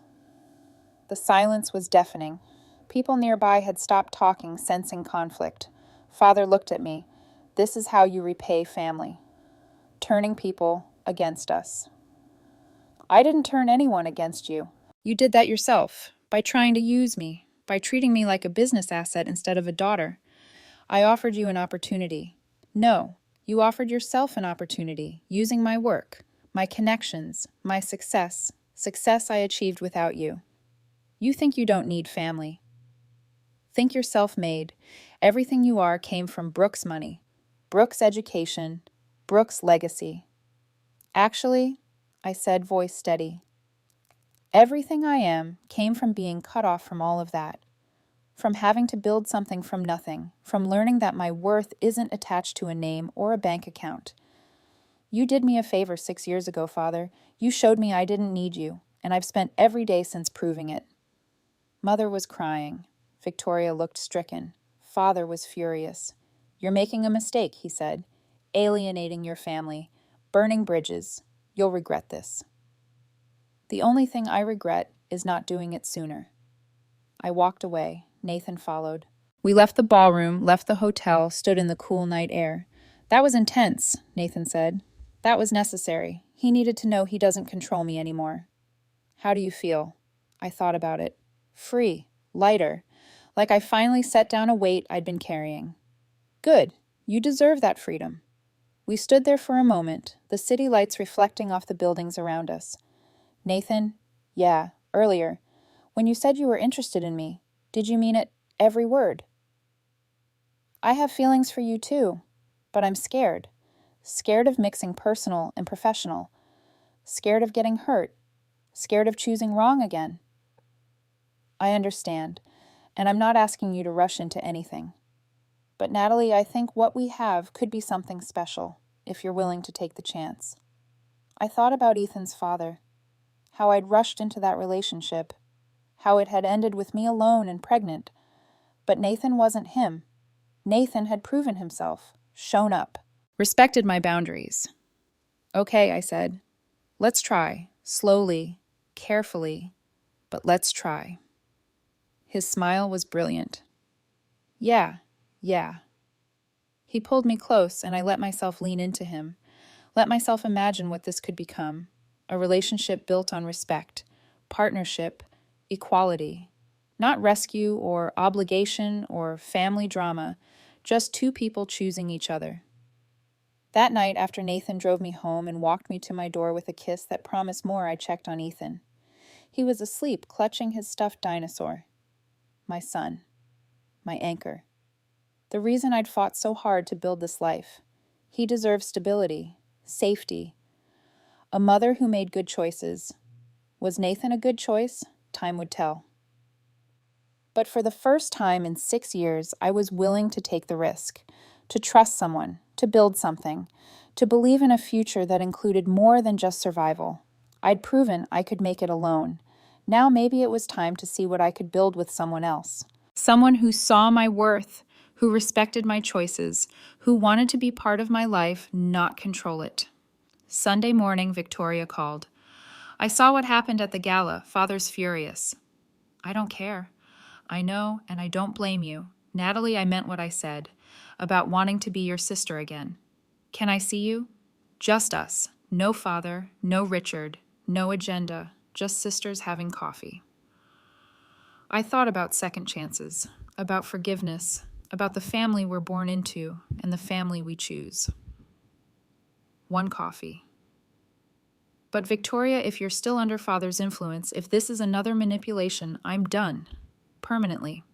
The silence was deafening. People nearby had stopped talking, sensing conflict. Father looked at me. This is how you repay family. Turning people against us. I didn't turn anyone against you. You did that yourself, by trying to use me, by treating me like a business asset instead of a daughter. I offered you an opportunity. No, you offered yourself an opportunity, using my work, my connections, my success I achieved without you. You think you don't need family. Think you're self-made. Everything you are came from Brooks' money, Brooks' education, Brooks' legacy. Actually, I said, voice steady, everything I am came from being cut off from all of that. From having to build something from nothing, from learning that my worth isn't attached to a name or a bank account. You did me a favor 6 years ago, Father. You showed me I didn't need you, and I've spent every day since proving it. Mother was crying. Victoria looked stricken. Father was furious. You're making a mistake, he said. Alienating your family, burning bridges. You'll regret this. The only thing I regret is not doing it sooner. I walked away. Nathan followed. We left the ballroom, left the hotel, stood in the cool night air. That was intense, Nathan said. That was necessary. He needed to know he doesn't control me anymore. How do you feel? I thought about it. Free, lighter, like I finally set down a weight I'd been carrying. Good. You deserve that freedom. We stood there for a moment, the city lights reflecting off the buildings around us. Nathan, yeah, earlier, when you said you were interested in me, did you mean it, every word? I have feelings for you too, but I'm scared. Scared of mixing personal and professional. Scared of getting hurt. Scared of choosing wrong again. I understand, and I'm not asking you to rush into anything. But Natalie, I think what we have could be something special, if you're willing to take the chance. I thought about Ethan's father, how I'd rushed into that relationship, how it had ended with me alone and pregnant. But Nathan wasn't him. Nathan had proven himself, shown up, respected my boundaries. Okay, I said. Let's try, slowly, carefully, but let's try. His smile was brilliant. Yeah. He pulled me close, and I let myself lean into him, let myself imagine what this could become, a relationship built on respect, partnership, equality, not rescue or obligation or family drama, just two people choosing each other. That night, after Nathan drove me home and walked me to my door with a kiss that promised more, I checked on Ethan. He was asleep, clutching his stuffed dinosaur. My son. My anchor. The reason I'd fought so hard to build this life. He deserved stability, safety. A mother who made good choices. Was Nathan a good choice? Time would tell. But for the first time in 6 years, I was willing to take the risk, to trust someone, to build something, to believe in a future that included more than just survival. I'd proven I could make it alone. Now maybe it was time to see what I could build with someone else. Someone who saw my worth, who respected my choices, who wanted to be part of my life, not control it. Sunday morning, Victoria called. I saw what happened at the gala. Father's furious. I don't care. I know, and I don't blame you. Natalie, I meant what I said, about wanting to be your sister again. Can I see you? Just us. No father, no Richard, no agenda, just sisters having coffee. I thought about second chances, about forgiveness, about the family we're born into and the family we choose. One coffee. But Victoria, if you're still under Father's influence, if this is another manipulation, I'm done. Permanently.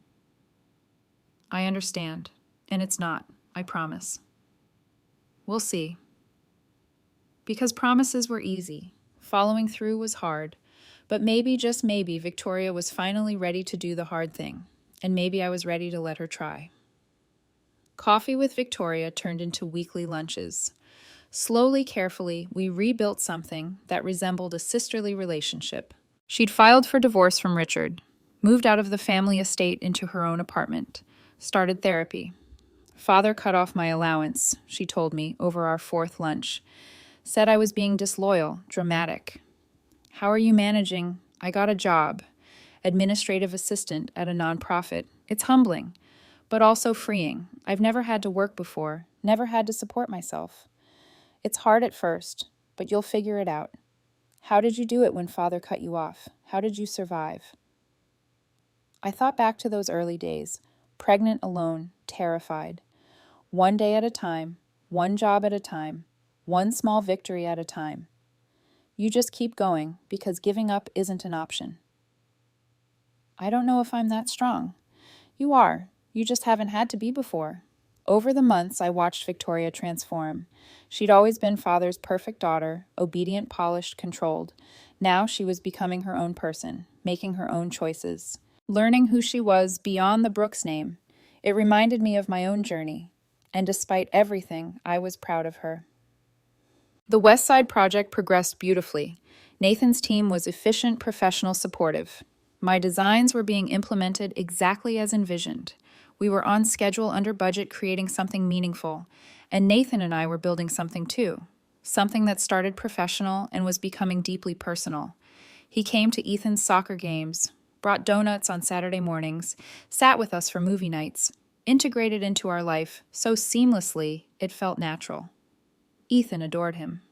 I understand, and it's not, I promise. We'll see. Because promises were easy, following through was hard, but maybe, just maybe, Victoria was finally ready to do the hard thing, and maybe I was ready to let her try. Coffee with Victoria turned into weekly lunches. Slowly, carefully, we rebuilt something that resembled a sisterly relationship. She'd filed for divorce from Richard, moved out of the family estate into her own apartment, started therapy. Father cut off my allowance, she told me, over our fourth lunch. Said I was being disloyal, dramatic. How are you managing? I got a job, administrative assistant at a nonprofit. It's humbling, but also freeing. I've never had to work before, never had to support myself. It's hard at first, but you'll figure it out. How did you do it when Father cut you off? How did you survive? I thought back to those early days, pregnant alone, terrified. One day at a time, one job at a time, one small victory at a time. You just keep going because giving up isn't an option. I don't know if I'm that strong. You are. You just haven't had to be before. Over the months, I watched Victoria transform. She'd always been Father's perfect daughter, obedient, polished, controlled. Now she was becoming her own person, making her own choices. Learning who she was beyond the Brooks name, it reminded me of my own journey, and despite everything, I was proud of her. The West Side project progressed beautifully. Nathan's team was efficient, professional, supportive. My designs were being implemented exactly as envisioned. We were on schedule, under budget, creating something meaningful. And Nathan and I were building something too. Something that started professional and was becoming deeply personal. He came to Ethan's soccer games, brought donuts on Saturday mornings, sat with us for movie nights, integrated into our life so seamlessly it felt natural. Ethan adored him.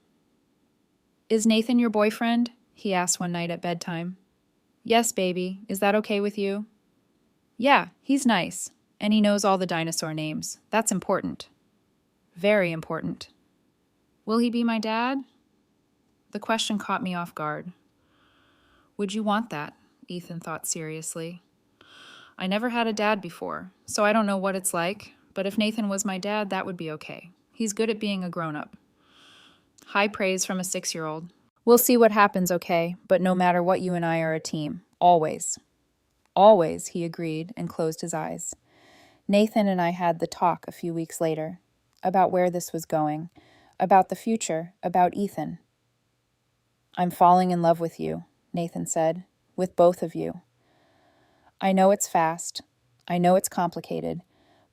"Is Nathan your boyfriend?" he asked one night at bedtime. "Yes, baby. Is that okay with you?" "Yeah, he's nice, and he knows all the dinosaur names. That's important." "Very important." "Will he be my dad?" The question caught me off guard. "Would you want that?" Ethan thought seriously. "I never had a dad before, so I don't know what it's like, but if Nathan was my dad, that would be okay. He's good at being a grown-up." High praise from a 6-year-old. "We'll see what happens, okay? But no matter what, you and I are a team. Always." "Always," he agreed and closed his eyes. Nathan and I had the talk a few weeks later, about where this was going, about the future, about Ethan. "I'm falling in love with you," Nathan said, "with both of you. I know it's fast, I know it's complicated,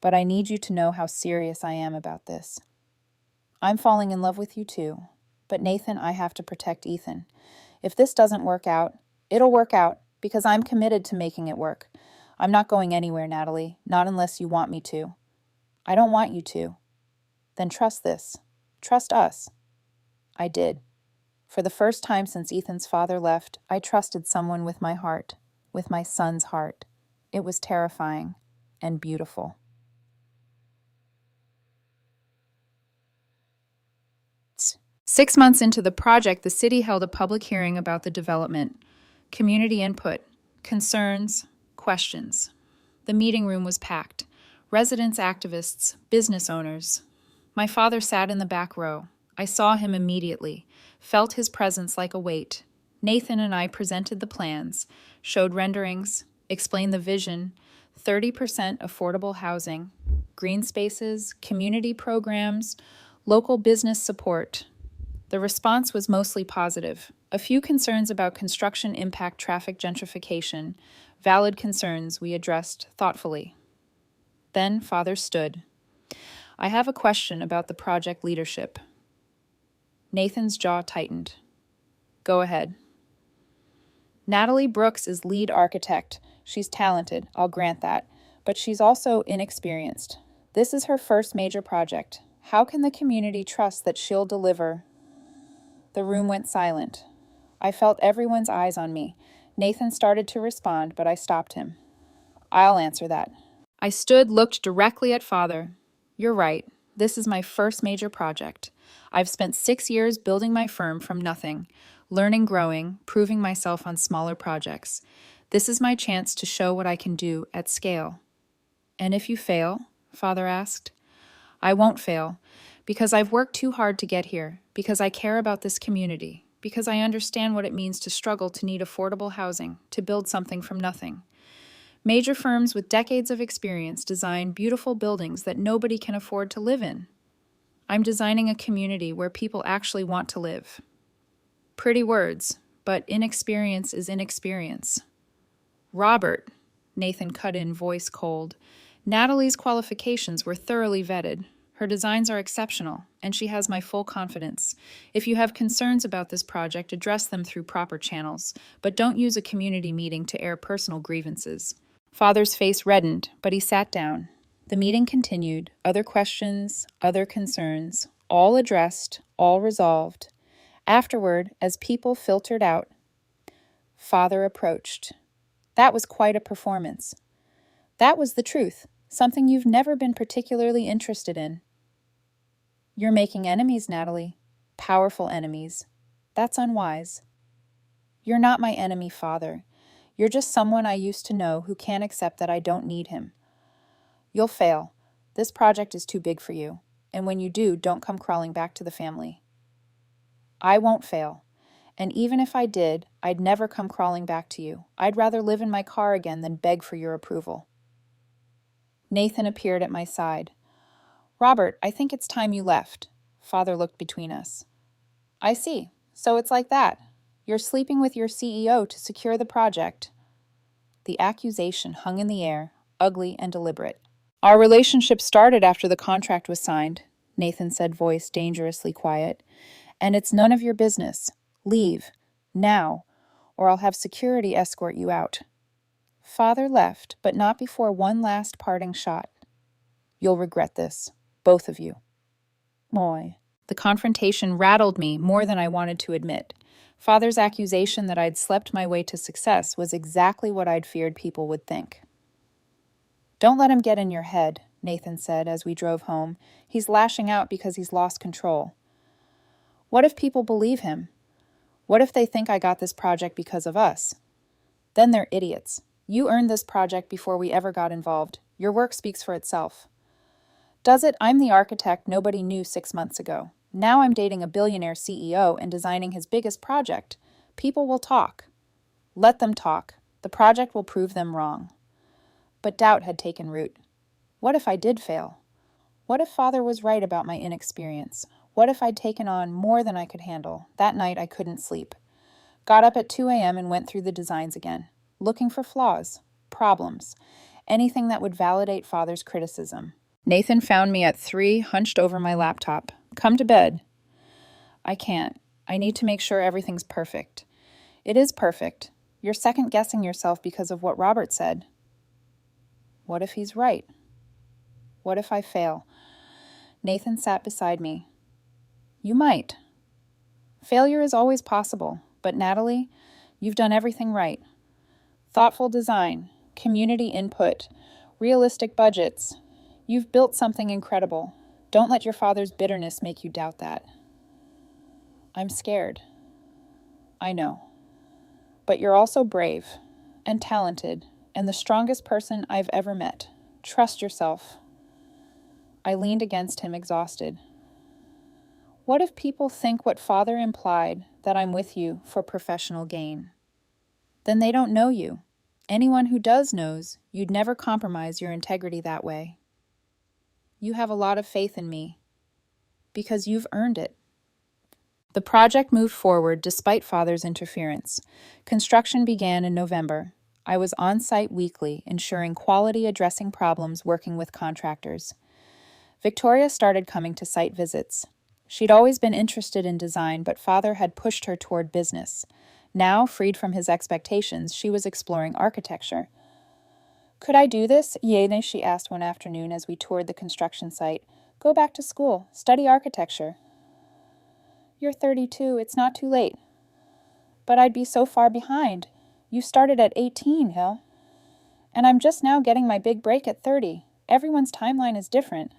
but I need you to know how serious I am about this. I'm falling in love with you too, but Nathan, I have to protect Ethan. If this doesn't work out, it'll work out because I'm committed to making it work. I'm not going anywhere, Natalie, not unless you want me to. I don't want you to. Then trust this. Trust us." I did. For the first time since Ethan's father left, I trusted someone with my heart, with my son's heart. It was terrifying and beautiful. 6 months into the project, the city held a public hearing about the development. Community input, concerns, questions. The meeting room was packed. Residents, activists, business owners. My father sat in the back row. I saw him immediately, felt his presence like a weight. Nathan and I presented the plans, showed renderings, explained the vision: 30% affordable housing, green spaces, community programs, local business support. The response was mostly positive. A few concerns about construction impact, traffic, gentrification. Valid concerns we addressed thoughtfully. Then Father stood. "I have a question about the project leadership." Nathan's jaw tightened. "Go ahead." "Natalie Brooks is lead architect. She's talented, I'll grant that, but she's also inexperienced. This is her first major project. How can the community trust that she'll deliver?" The room went silent. I felt everyone's eyes on me. Nathan started to respond, but I stopped him. "I'll answer that." I stood, looked directly at Father. "You're right. This is my first major project. I've spent 6 years building my firm from nothing, learning, growing, proving myself on smaller projects. This is my chance to show what I can do at scale." "And if you fail?" Father asked. "I won't fail, because I've worked too hard to get here, because I care about this community, because I understand what it means to struggle to need affordable housing, to build something from nothing. Major firms with decades of experience design beautiful buildings that nobody can afford to live in. I'm designing a community where people actually want to live." Pretty words, but inexperience is inexperience. "Robert," Nathan cut in, voice cold, "Natalie's qualifications were thoroughly vetted. Her designs are exceptional, and she has my full confidence. If you have concerns about this project, address them through proper channels, but don't use a community meeting to air personal grievances." Father's face reddened, but he sat down. The meeting continued, other questions, other concerns, all addressed, all resolved. Afterward, as people filtered out, Father approached. That was quite a performance. That was the truth, something you've never been particularly interested in. "You're making enemies, Natalie. Powerful enemies. That's unwise." "You're not my enemy, Father. You're just someone I used to know who can't accept that I don't need him. You'll fail. This project is too big for you, and when you do, don't come crawling back to the family." "I won't fail. And even if I did, I'd never come crawling back to you. I'd rather live in my car again than beg for your approval." Nathan appeared at my side. "Robert, I think it's time you left." Father looked between us. "I see. So it's like that. You're sleeping with your CEO to secure the project." The accusation hung in the air, ugly and deliberate. Our relationship started after the contract was signed, Nathan said, voice dangerously quiet. And it's none of your business. Leave. Now. Or I'll have security escort you out. Father left, but not before one last parting shot. You'll regret this. Both of you. Moy. The confrontation rattled me more than I wanted to admit. Father's accusation that I'd slept my way to success was exactly what I'd feared people would think. Don't let him get in your head, Nathan said as we drove home. He's lashing out because he's lost control. What if people believe him? What if they think I got this project because of us? Then they're idiots. You earned this project before we ever got involved. Your work speaks for itself. Does it? I'm the architect nobody knew 6 months ago. Now I'm dating a billionaire CEO and designing his biggest project. People will talk. Let them talk. The project will prove them wrong. But doubt had taken root. What if I did fail? What if Father was right about my inexperience? What if I'd taken on more than I could handle? That night I couldn't sleep. Got up at 2 a.m. and went through the designs again, looking for flaws, problems, anything that would validate Father's criticism. Nathan found me at 3, hunched over my laptop. Come to bed. I can't. I need to make sure everything's perfect. It is perfect. You're second-guessing yourself because of what Robert said. What if he's right? What if I fail? Nathan sat beside me. You might. Failure is always possible, but Natalie, you've done everything right. Thoughtful design, community input, realistic budgets. You've built something incredible. Don't let your father's bitterness make you doubt that. I'm scared. I know. But you're also brave and talented and the strongest person I've ever met. Trust yourself. I leaned against him, exhausted. What if people think what Father implied, that I'm with you for professional gain? Then they don't know you. Anyone who does knows you'd never compromise your integrity that way. You have a lot of faith in me, because you've earned it. The project moved forward despite Father's interference. Construction began in November. I was on site weekly, ensuring quality, addressing problems, working with contractors. Victoria started coming to site visits. She'd always been interested in design, but Father had pushed her toward business. Now, freed from his expectations, she was exploring architecture. Could I do this? Yene, she asked one afternoon as we toured the construction site. Go back to school, study architecture. You're 32, it's not too late. But I'd be so far behind. You started at 18, Hill. And I'm just now getting my big break at 30. Everyone's timeline is different.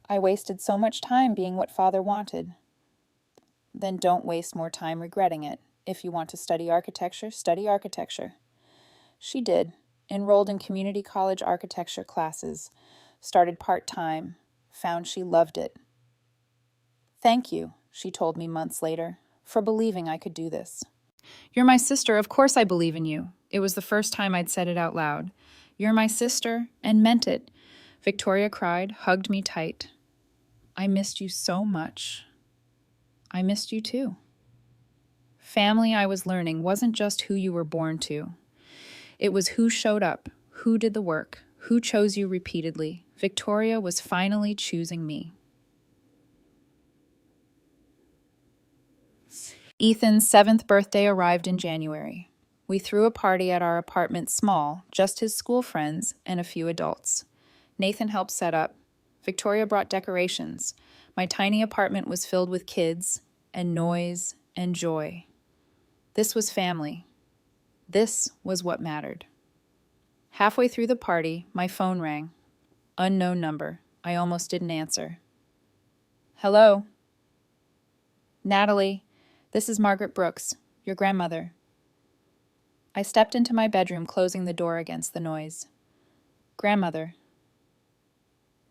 I wasted so much time being what Father wanted. Then don't waste more time regretting it. If you want to study architecture, study architecture. She did. Enrolled in community college architecture classes. Started part-time. Found she loved it. Thank you, she told me months later, for believing I could do this. You're my sister, of course I believe in you. It was the first time I'd said it out loud. You're my sister, and meant it. Victoria cried, hugged me tight. I missed you so much. I missed you too. Family, I was learning, wasn't just who you were born to. It was who showed up, who did the work, who chose you repeatedly. Victoria was finally choosing me. Ethan's 7th birthday arrived in January. We threw a party at our apartment, small, just his school friends and a few adults. Nathan helped set up. Victoria brought decorations. My tiny apartment was filled with kids and noise and joy. This was family. This was what mattered. Halfway through the party, my phone rang. Unknown number. I almost didn't answer. Hello? Natalie, this is Margaret Brooks, your grandmother. I stepped into my bedroom, closing the door against the noise. Grandmother.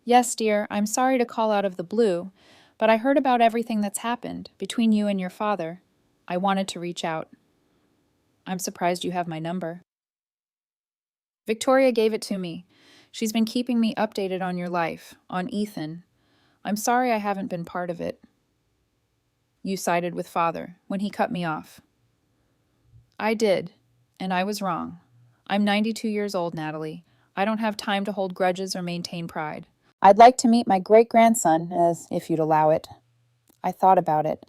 Yes, dear, I'm sorry to call out of the blue, but I heard about everything that's happened between you and your father. I wanted to reach out. I'm surprised you have my number. Victoria gave it to me. She's been keeping me updated on your life, on Ethan. I'm sorry I haven't been part of it. You sided with Father when he cut me off. I did, and I was wrong. I'm 92 years old, Natalie. I don't have time to hold grudges or maintain pride. I'd like to meet my great-grandson, as if you'd allow it. I thought about it.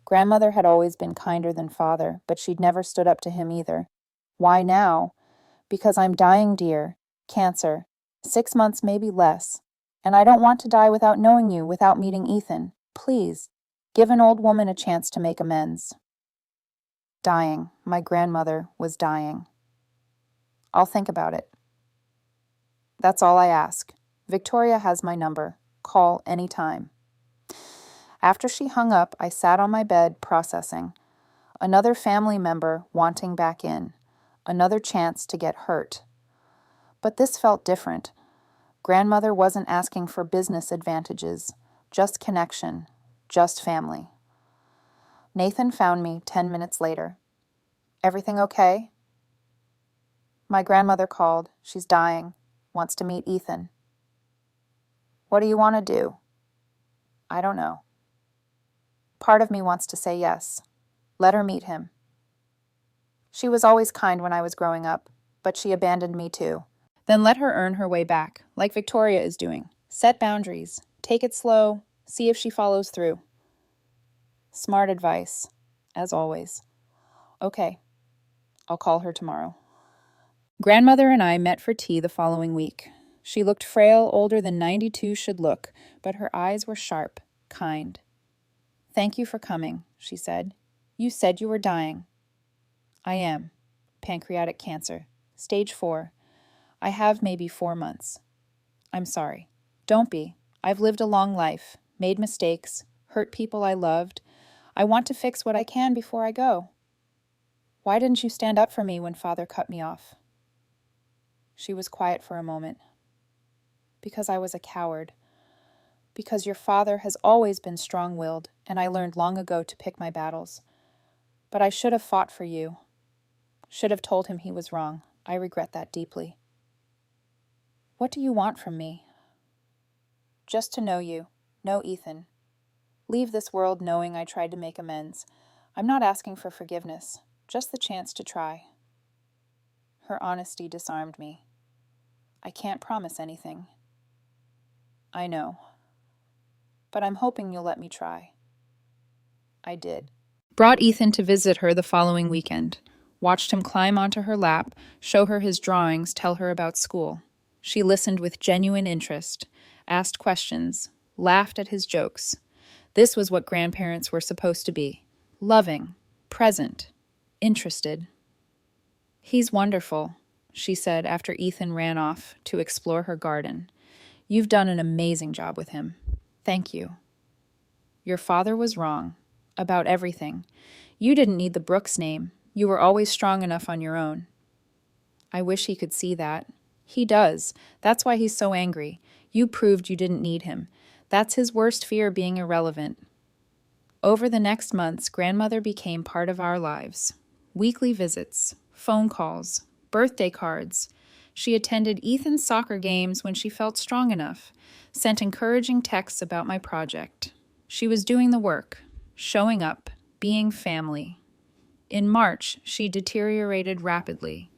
Grandmother had always been kinder than father, but she'd never stood up to him either. Why now? Because I'm dying, dear. Cancer. 6 months, maybe less. And I don't want to die without knowing you, without meeting Ethan. Please, give an old woman a chance to make amends. Dying. My grandmother was dying. I'll think about it. That's all I ask. Victoria has my number. Call any time. After she hung up, I sat on my bed processing. Another family member wanting back in. Another chance to get hurt. But this felt different. Grandmother wasn't asking for business advantages, just connection, just family. Nathan found me 10 minutes later. Everything okay? My grandmother called. She's dying. Wants to meet Ethan. What do you want to do? I don't know. Part of me wants to say yes. Let her meet him. She was always kind when I was growing up, but she abandoned me too. Then let her earn her way back, like Victoria is doing. Set boundaries. Take it slow. See if she follows through. Smart advice, as always. Okay, I'll call her tomorrow. Grandmother and I met for tea the following week. She looked frail, older than 92 should look, but her eyes were sharp, kind. Thank you for coming, she said. You said you were dying. I am. Pancreatic cancer. Stage 4. I have maybe 4 months. I'm sorry. Don't be. I've lived a long life, made mistakes, hurt people I loved. I want to fix what I can before I go. Why didn't you stand up for me when Father cut me off? She was quiet for a moment. Because I was a coward. Because your father has always been strong-willed, and I learned long ago to pick my battles. But I should have fought for you. Should have told him he was wrong. I regret that deeply. What do you want from me? Just to know you. Know Ethan. Leave this world knowing I tried to make amends. I'm not asking for forgiveness, just the chance to try. Her honesty disarmed me. I can't promise anything. I know. But I'm hoping you'll let me try. I did. Brought Ethan to visit her the following weekend. Watched him climb onto her lap, show her his drawings, tell her about school. She listened with genuine interest, asked questions, laughed at his jokes. This was what grandparents were supposed to be. Loving, present, interested. He's wonderful, she said after Ethan ran off to explore her garden. You've done an amazing job with him. Thank you. Your father was wrong. About everything. You didn't need the Brooks name. You were always strong enough on your own. I wish he could see that. He does. That's why he's so angry. You proved you didn't need him. That's his worst fear, being irrelevant. Over the next months, grandmother became part of our lives. Weekly visits, phone calls, birthday cards. She attended Ethan's soccer games when she felt strong enough, sent encouraging texts about my project. She was doing the work, showing up, being family. In March, she deteriorated rapidly.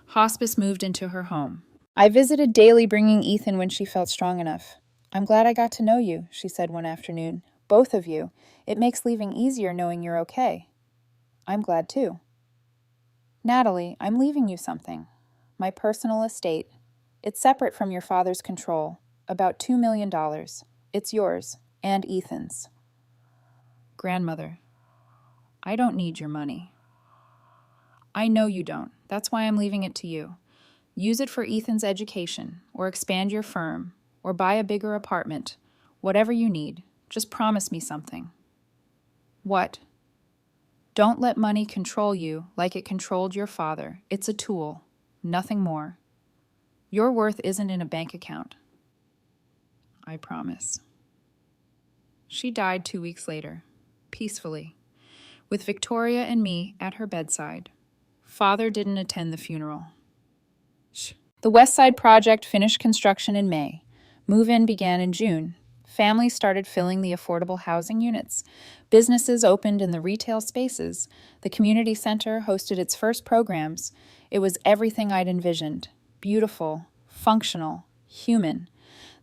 Hospice moved into her home. I visited daily, bringing Ethan when she felt strong enough. I'm glad I got to know you, she said one afternoon. Both of you. It makes leaving easier knowing you're okay. I'm glad too. Natalie, I'm leaving you something. My personal estate. It's separate from your father's control. About $2 million. It's yours, and Ethan's. Grandmother, I don't need your money. I know you don't. That's why I'm leaving it to you. Use it for Ethan's education, or expand your firm, or buy a bigger apartment. Whatever you need. Just promise me something. What? Don't let money control you like it controlled your father. It's a tool, nothing more. Your worth isn't in a bank account. I promise. She died 2 weeks later, peacefully, with Victoria and me at her bedside. Father didn't attend the funeral. The West Side project finished construction in May. Move-in began in June. Families started filling the affordable housing units. Businesses opened in the retail spaces. The community center hosted its first programs. It was everything I'd envisioned. Beautiful, functional, human.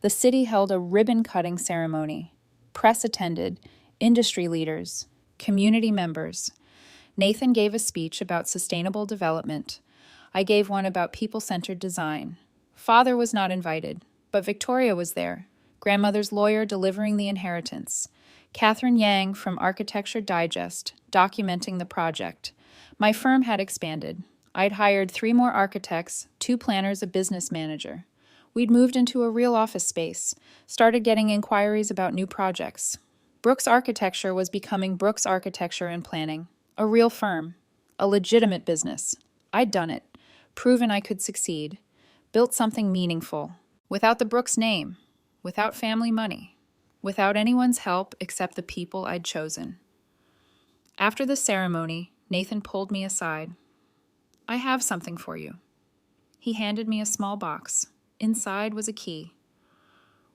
The city held a ribbon-cutting ceremony. Press attended, industry leaders, community members. Nathan gave a speech about sustainable development. I gave one about people-centered design. Father was not invited, but Victoria was there, grandmother's lawyer delivering the inheritance. Catherine Yang from Architecture Digest, documenting the project. My firm had expanded. I'd hired 3 more architects, 2 planners, a business manager. We'd moved into a real office space, started getting inquiries about new projects. Brooks Architecture was becoming Brooks Architecture and Planning, a real firm, a legitimate business. I'd done it, proven I could succeed, built something meaningful, without the Brooks name, without family money, without anyone's help except the people I'd chosen. After the ceremony, Nathan pulled me aside. I have something for you. He handed me a small box. Inside was a key.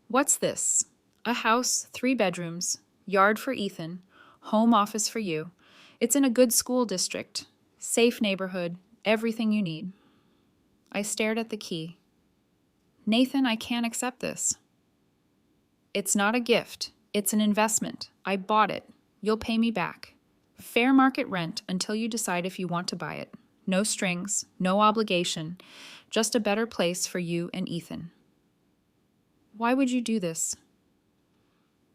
What's this? A house, 3 bedrooms, yard for Ethan, home office for you. It's in a good school district, safe neighborhood, everything you need. I stared at the key. Nathan, I can't accept this. It's not a gift. It's an investment. I bought it. You'll pay me back. Fair market rent until you decide if you want to buy it. No strings, no obligation, just a better place for you and Ethan. Why would you do this?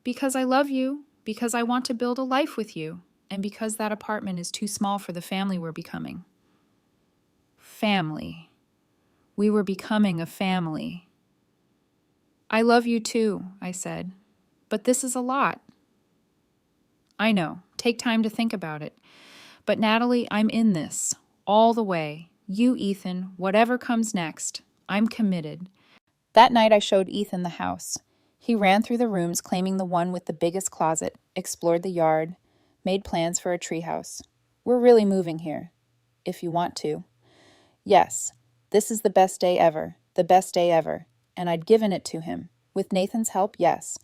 Because I love you, because I want to build a life with you, and because that apartment is too small for the family we're becoming. Family. We were becoming a family. I love you too, I said, but this is a lot. I know, take time to think about it. But Natalie, I'm in this, all the way. You, Ethan, whatever comes next, I'm committed. That night I showed Ethan the house. He ran through the rooms claiming the one with the biggest closet, explored the yard, made plans for a treehouse. We're really moving here, if you want to. Yes, this is the best day ever, and I'd given it to him. With Nathan's help, yes,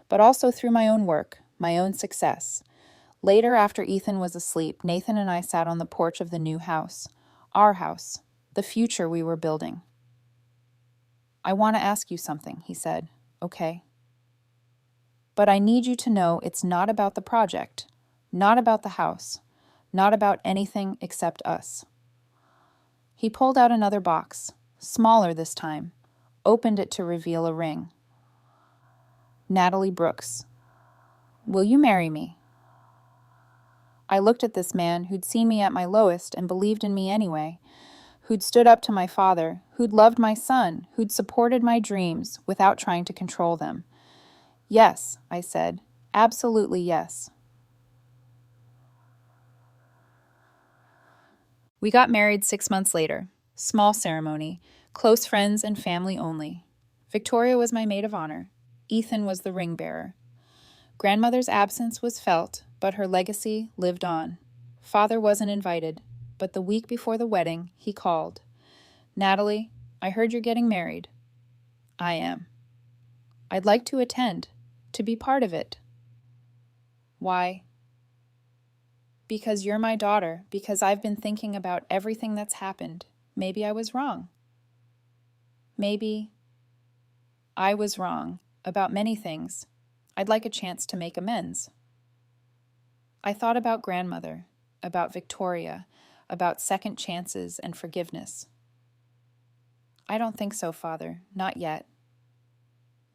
but also through my own work, my own success. Later, after Ethan was asleep, Nathan and I sat on the porch of the new house, our house, the future we were building. I want to ask you something, he said. Okay. But I need you to know it's not about the project, not about the house, not about anything except us. He pulled out another box, smaller this time, opened it to reveal a ring. Natalie Brooks. Will you marry me? I looked at this man who'd seen me at my lowest and believed in me anyway, who'd stood up to my father, who'd loved my son, who'd supported my dreams without trying to control them. Yes, I said, absolutely yes. We got married 6 months later. Small ceremony, close friends and family only. Victoria was my maid of honor. Ethan was the ring bearer. Grandmother's absence was felt, but her legacy lived on. Father wasn't invited, but the week before the wedding, he called. Natalie, I heard you're getting married. I am. I'd like to attend, to be part of it. Why? Because you're my daughter, because I've been thinking about everything that's happened. Maybe I was wrong. Maybe I was wrong about many things. I'd like a chance to make amends. I thought about grandmother, about Victoria, about second chances and forgiveness. I don't think so, Father, not yet.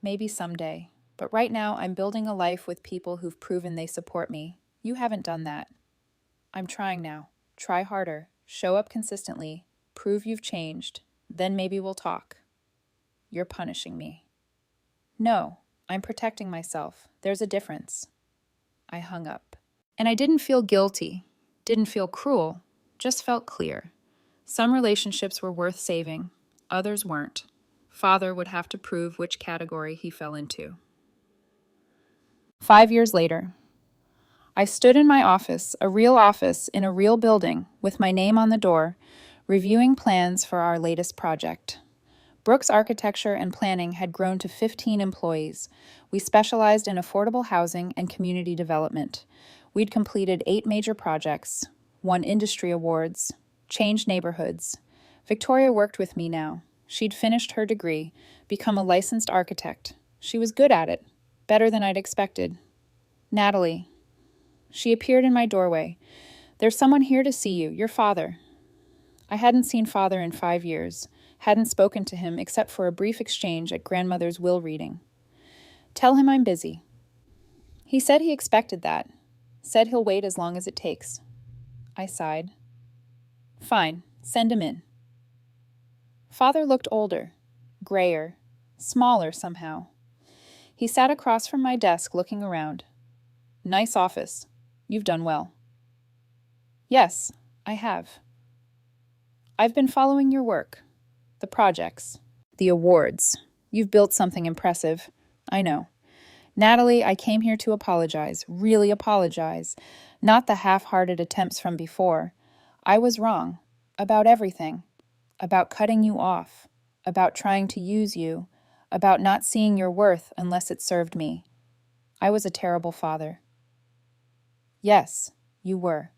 Maybe someday, but right now I'm building a life with people who've proven they support me. You haven't done that. I'm trying now. Try harder, show up consistently, prove you've changed, then maybe we'll talk. You're punishing me. No, I'm protecting myself. There's a difference. I hung up. And I didn't feel guilty, didn't feel cruel, just felt clear. Some relationships were worth saving, others weren't. Father would have to prove which category he fell into. 5 years later, I stood in my office in a real building, with my name on the door, reviewing plans for our latest project. Brooks Architecture and Planning had grown to 15 employees. We specialized in affordable housing and community development. We'd completed 8 major projects, won industry awards, changed neighborhoods. Victoria worked with me now. She'd finished her degree, become a licensed architect. She was good at it, better than I'd expected. Natalie. She appeared in my doorway. There's someone here to see you, your father. I hadn't seen father in 5 years, hadn't spoken to him except for a brief exchange at grandmother's will reading. Tell him I'm busy. He said he expected that, said he'll wait as long as it takes. I sighed. Fine, send him in. Father looked older, grayer, smaller somehow. He sat across from my desk looking around. Nice office. You've done well. Yes, I have. I've been following your work. The projects. The awards. You've built something impressive. I know. Natalie, I came here to apologize. Really apologize. Not the half-hearted attempts from before. I was wrong. About everything. About cutting you off. About trying to use you. About not seeing your worth unless it served me. I was a terrible father. Yes, you were.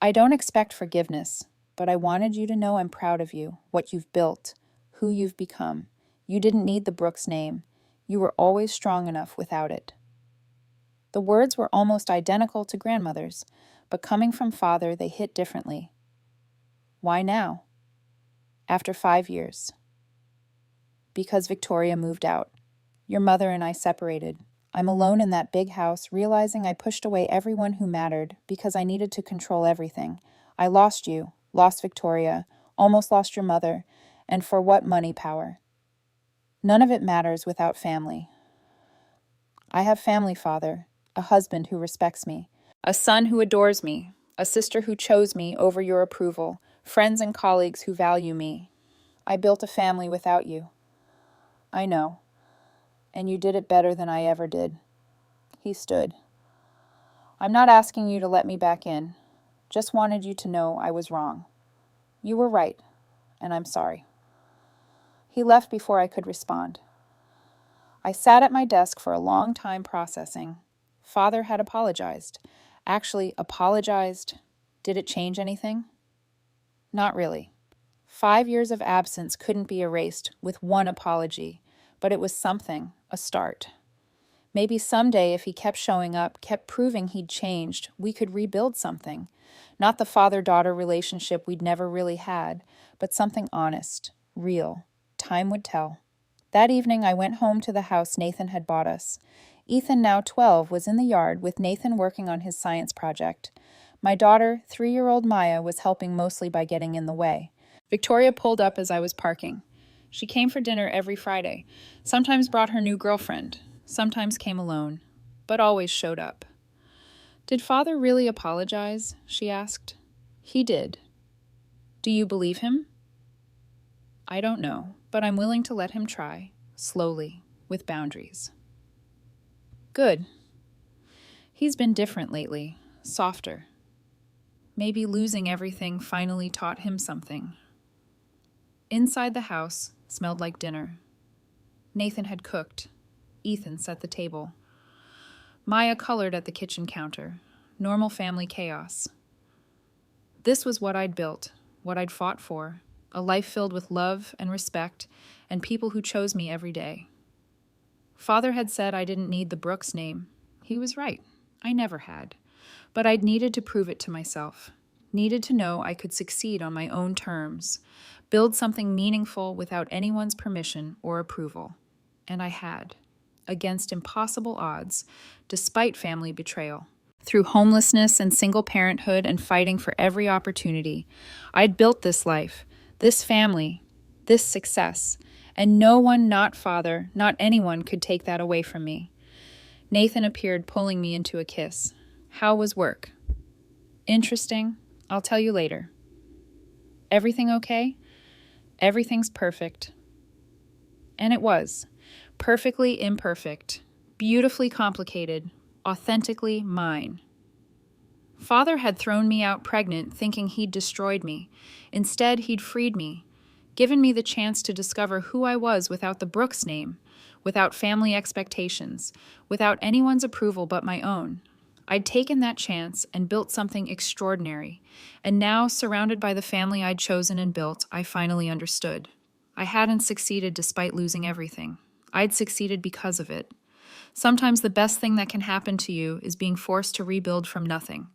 I don't expect forgiveness, but I wanted you to know I'm proud of you, what you've built, who you've become. You didn't need the Brooks name. You were always strong enough without it. The words were almost identical to grandmother's, but coming from father, they hit differently. Why now? After 5 years. Because Victoria moved out. Your mother and I separated. I'm alone in that big house, realizing I pushed away everyone who mattered because I needed to control everything. I lost you, lost Victoria, almost lost your mother, and for what money power? None of it matters without family. I have family, Father, a husband who respects me, a son who adores me, a sister who chose me over your approval, friends and colleagues who value me. I built a family without you. I know. And you did it better than I ever did. He stood. I'm not asking you to let me back in. Just wanted you to know I was wrong. You were right, and I'm sorry. He left before I could respond. I sat at my desk for a long time processing. Father had apologized. Actually, apologized. Did it change anything? Not really. 5 years of absence couldn't be erased with one apology, but it was something, a start. Maybe someday, if he kept showing up, kept proving he'd changed, we could rebuild something. Not the father-daughter relationship we'd never really had, but something honest, real. Time would tell. That evening, I went home to the house Nathan had bought us. Ethan, now 12, was in the yard with Nathan working on his science project. My daughter, 3-year-old Maya, was helping mostly by getting in the way. Victoria pulled up as I was parking. She came for dinner every Friday, sometimes brought her new girlfriend, sometimes came alone, but always showed up. Did Father really apologize? She asked. He did. Do you believe him? I don't know, but I'm willing to let him try, slowly, with boundaries. Good. He's been different lately, softer. Maybe losing everything finally taught him something. Inside the house smelled like dinner. Nathan had cooked. Ethan set the table. Maya colored at the kitchen counter. Normal family chaos. This was what I'd built, what I'd fought for, a life filled with love and respect and people who chose me every day. Father had said I didn't need the Brooks name. He was right. I never had. But I'd needed to prove it to myself. Needed to know I could succeed on my own terms. Build something meaningful without anyone's permission or approval. And I had. Against impossible odds, despite family betrayal. Through homelessness and single parenthood and fighting for every opportunity, I'd built this life, this family, this success, and no one, not Father, not anyone could take that away from me. Nathan appeared, pulling me into a kiss. How was work? Interesting. I'll tell you later. Everything okay? Everything's perfect. And it was. Perfectly imperfect. Beautifully complicated. Authentically mine. Father had thrown me out pregnant, thinking he'd destroyed me. Instead, he'd freed me, given me the chance to discover who I was without the Brooks name, without family expectations, without anyone's approval but my own. I'd taken that chance and built something extraordinary, and now, surrounded by the family I'd chosen and built, I finally understood. I hadn't succeeded despite losing everything. I'd succeeded because of it. Sometimes the best thing that can happen to you is being forced to rebuild from nothing,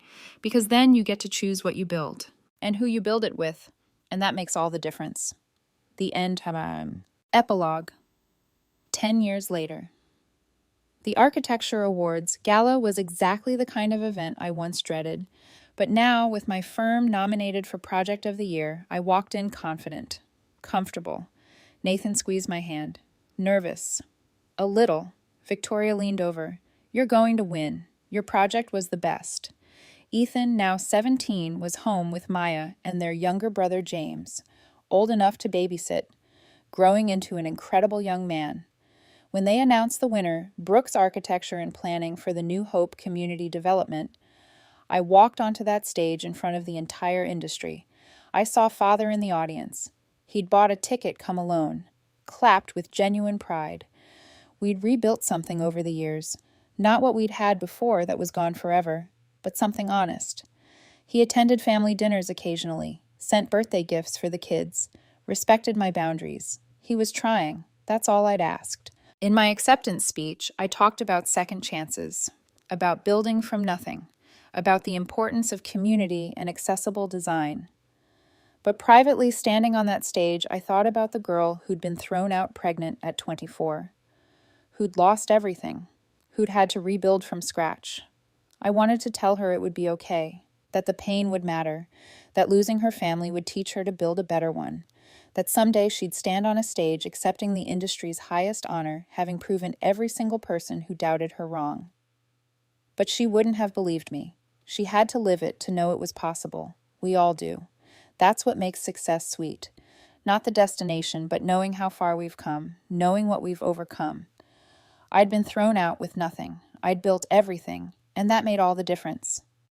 because then you get to choose what you build and who you build it with, and that makes all the difference. The end. Epilogue. 10 years later. The Architecture Awards Gala was exactly the kind of event I once dreaded, but now, with my firm nominated for Project of the Year, I walked in confident, comfortable. Nathan squeezed my hand. Nervous. A little. Victoria leaned over. You're going to win. Your project was the best. Ethan, now 17, was home with Maya and their younger brother James, old enough to babysit, growing into an incredible young man. When they announced the winner, Brooks Architecture and Planning for the New Hope Community Development, I walked onto that stage in front of the entire industry. I saw Father in the audience. He'd bought a ticket come alone, clapped with genuine pride. We'd rebuilt something over the years, not what we'd had before that was gone forever, but something honest. He attended family dinners occasionally, sent birthday gifts for the kids, respected my boundaries. He was trying. That's all I'd asked. In my acceptance speech, I talked about second chances, about building from nothing, about the importance of community and accessible design. But privately, standing on that stage, I thought about the girl who'd been thrown out pregnant at 24, who'd lost everything, who'd had to rebuild from scratch. I wanted to tell her it would be okay, that the pain would matter, that losing her family would teach her to build a better one, that someday she'd stand on a stage accepting the industry's highest honor, having proven every single person who doubted her wrong. But she wouldn't have believed me. She had to live it to know it was possible. We all do. That's what makes success sweet. Not the destination, but knowing how far we've come, knowing what we've overcome. I'd been thrown out with nothing. I'd built everything, and that made all the difference.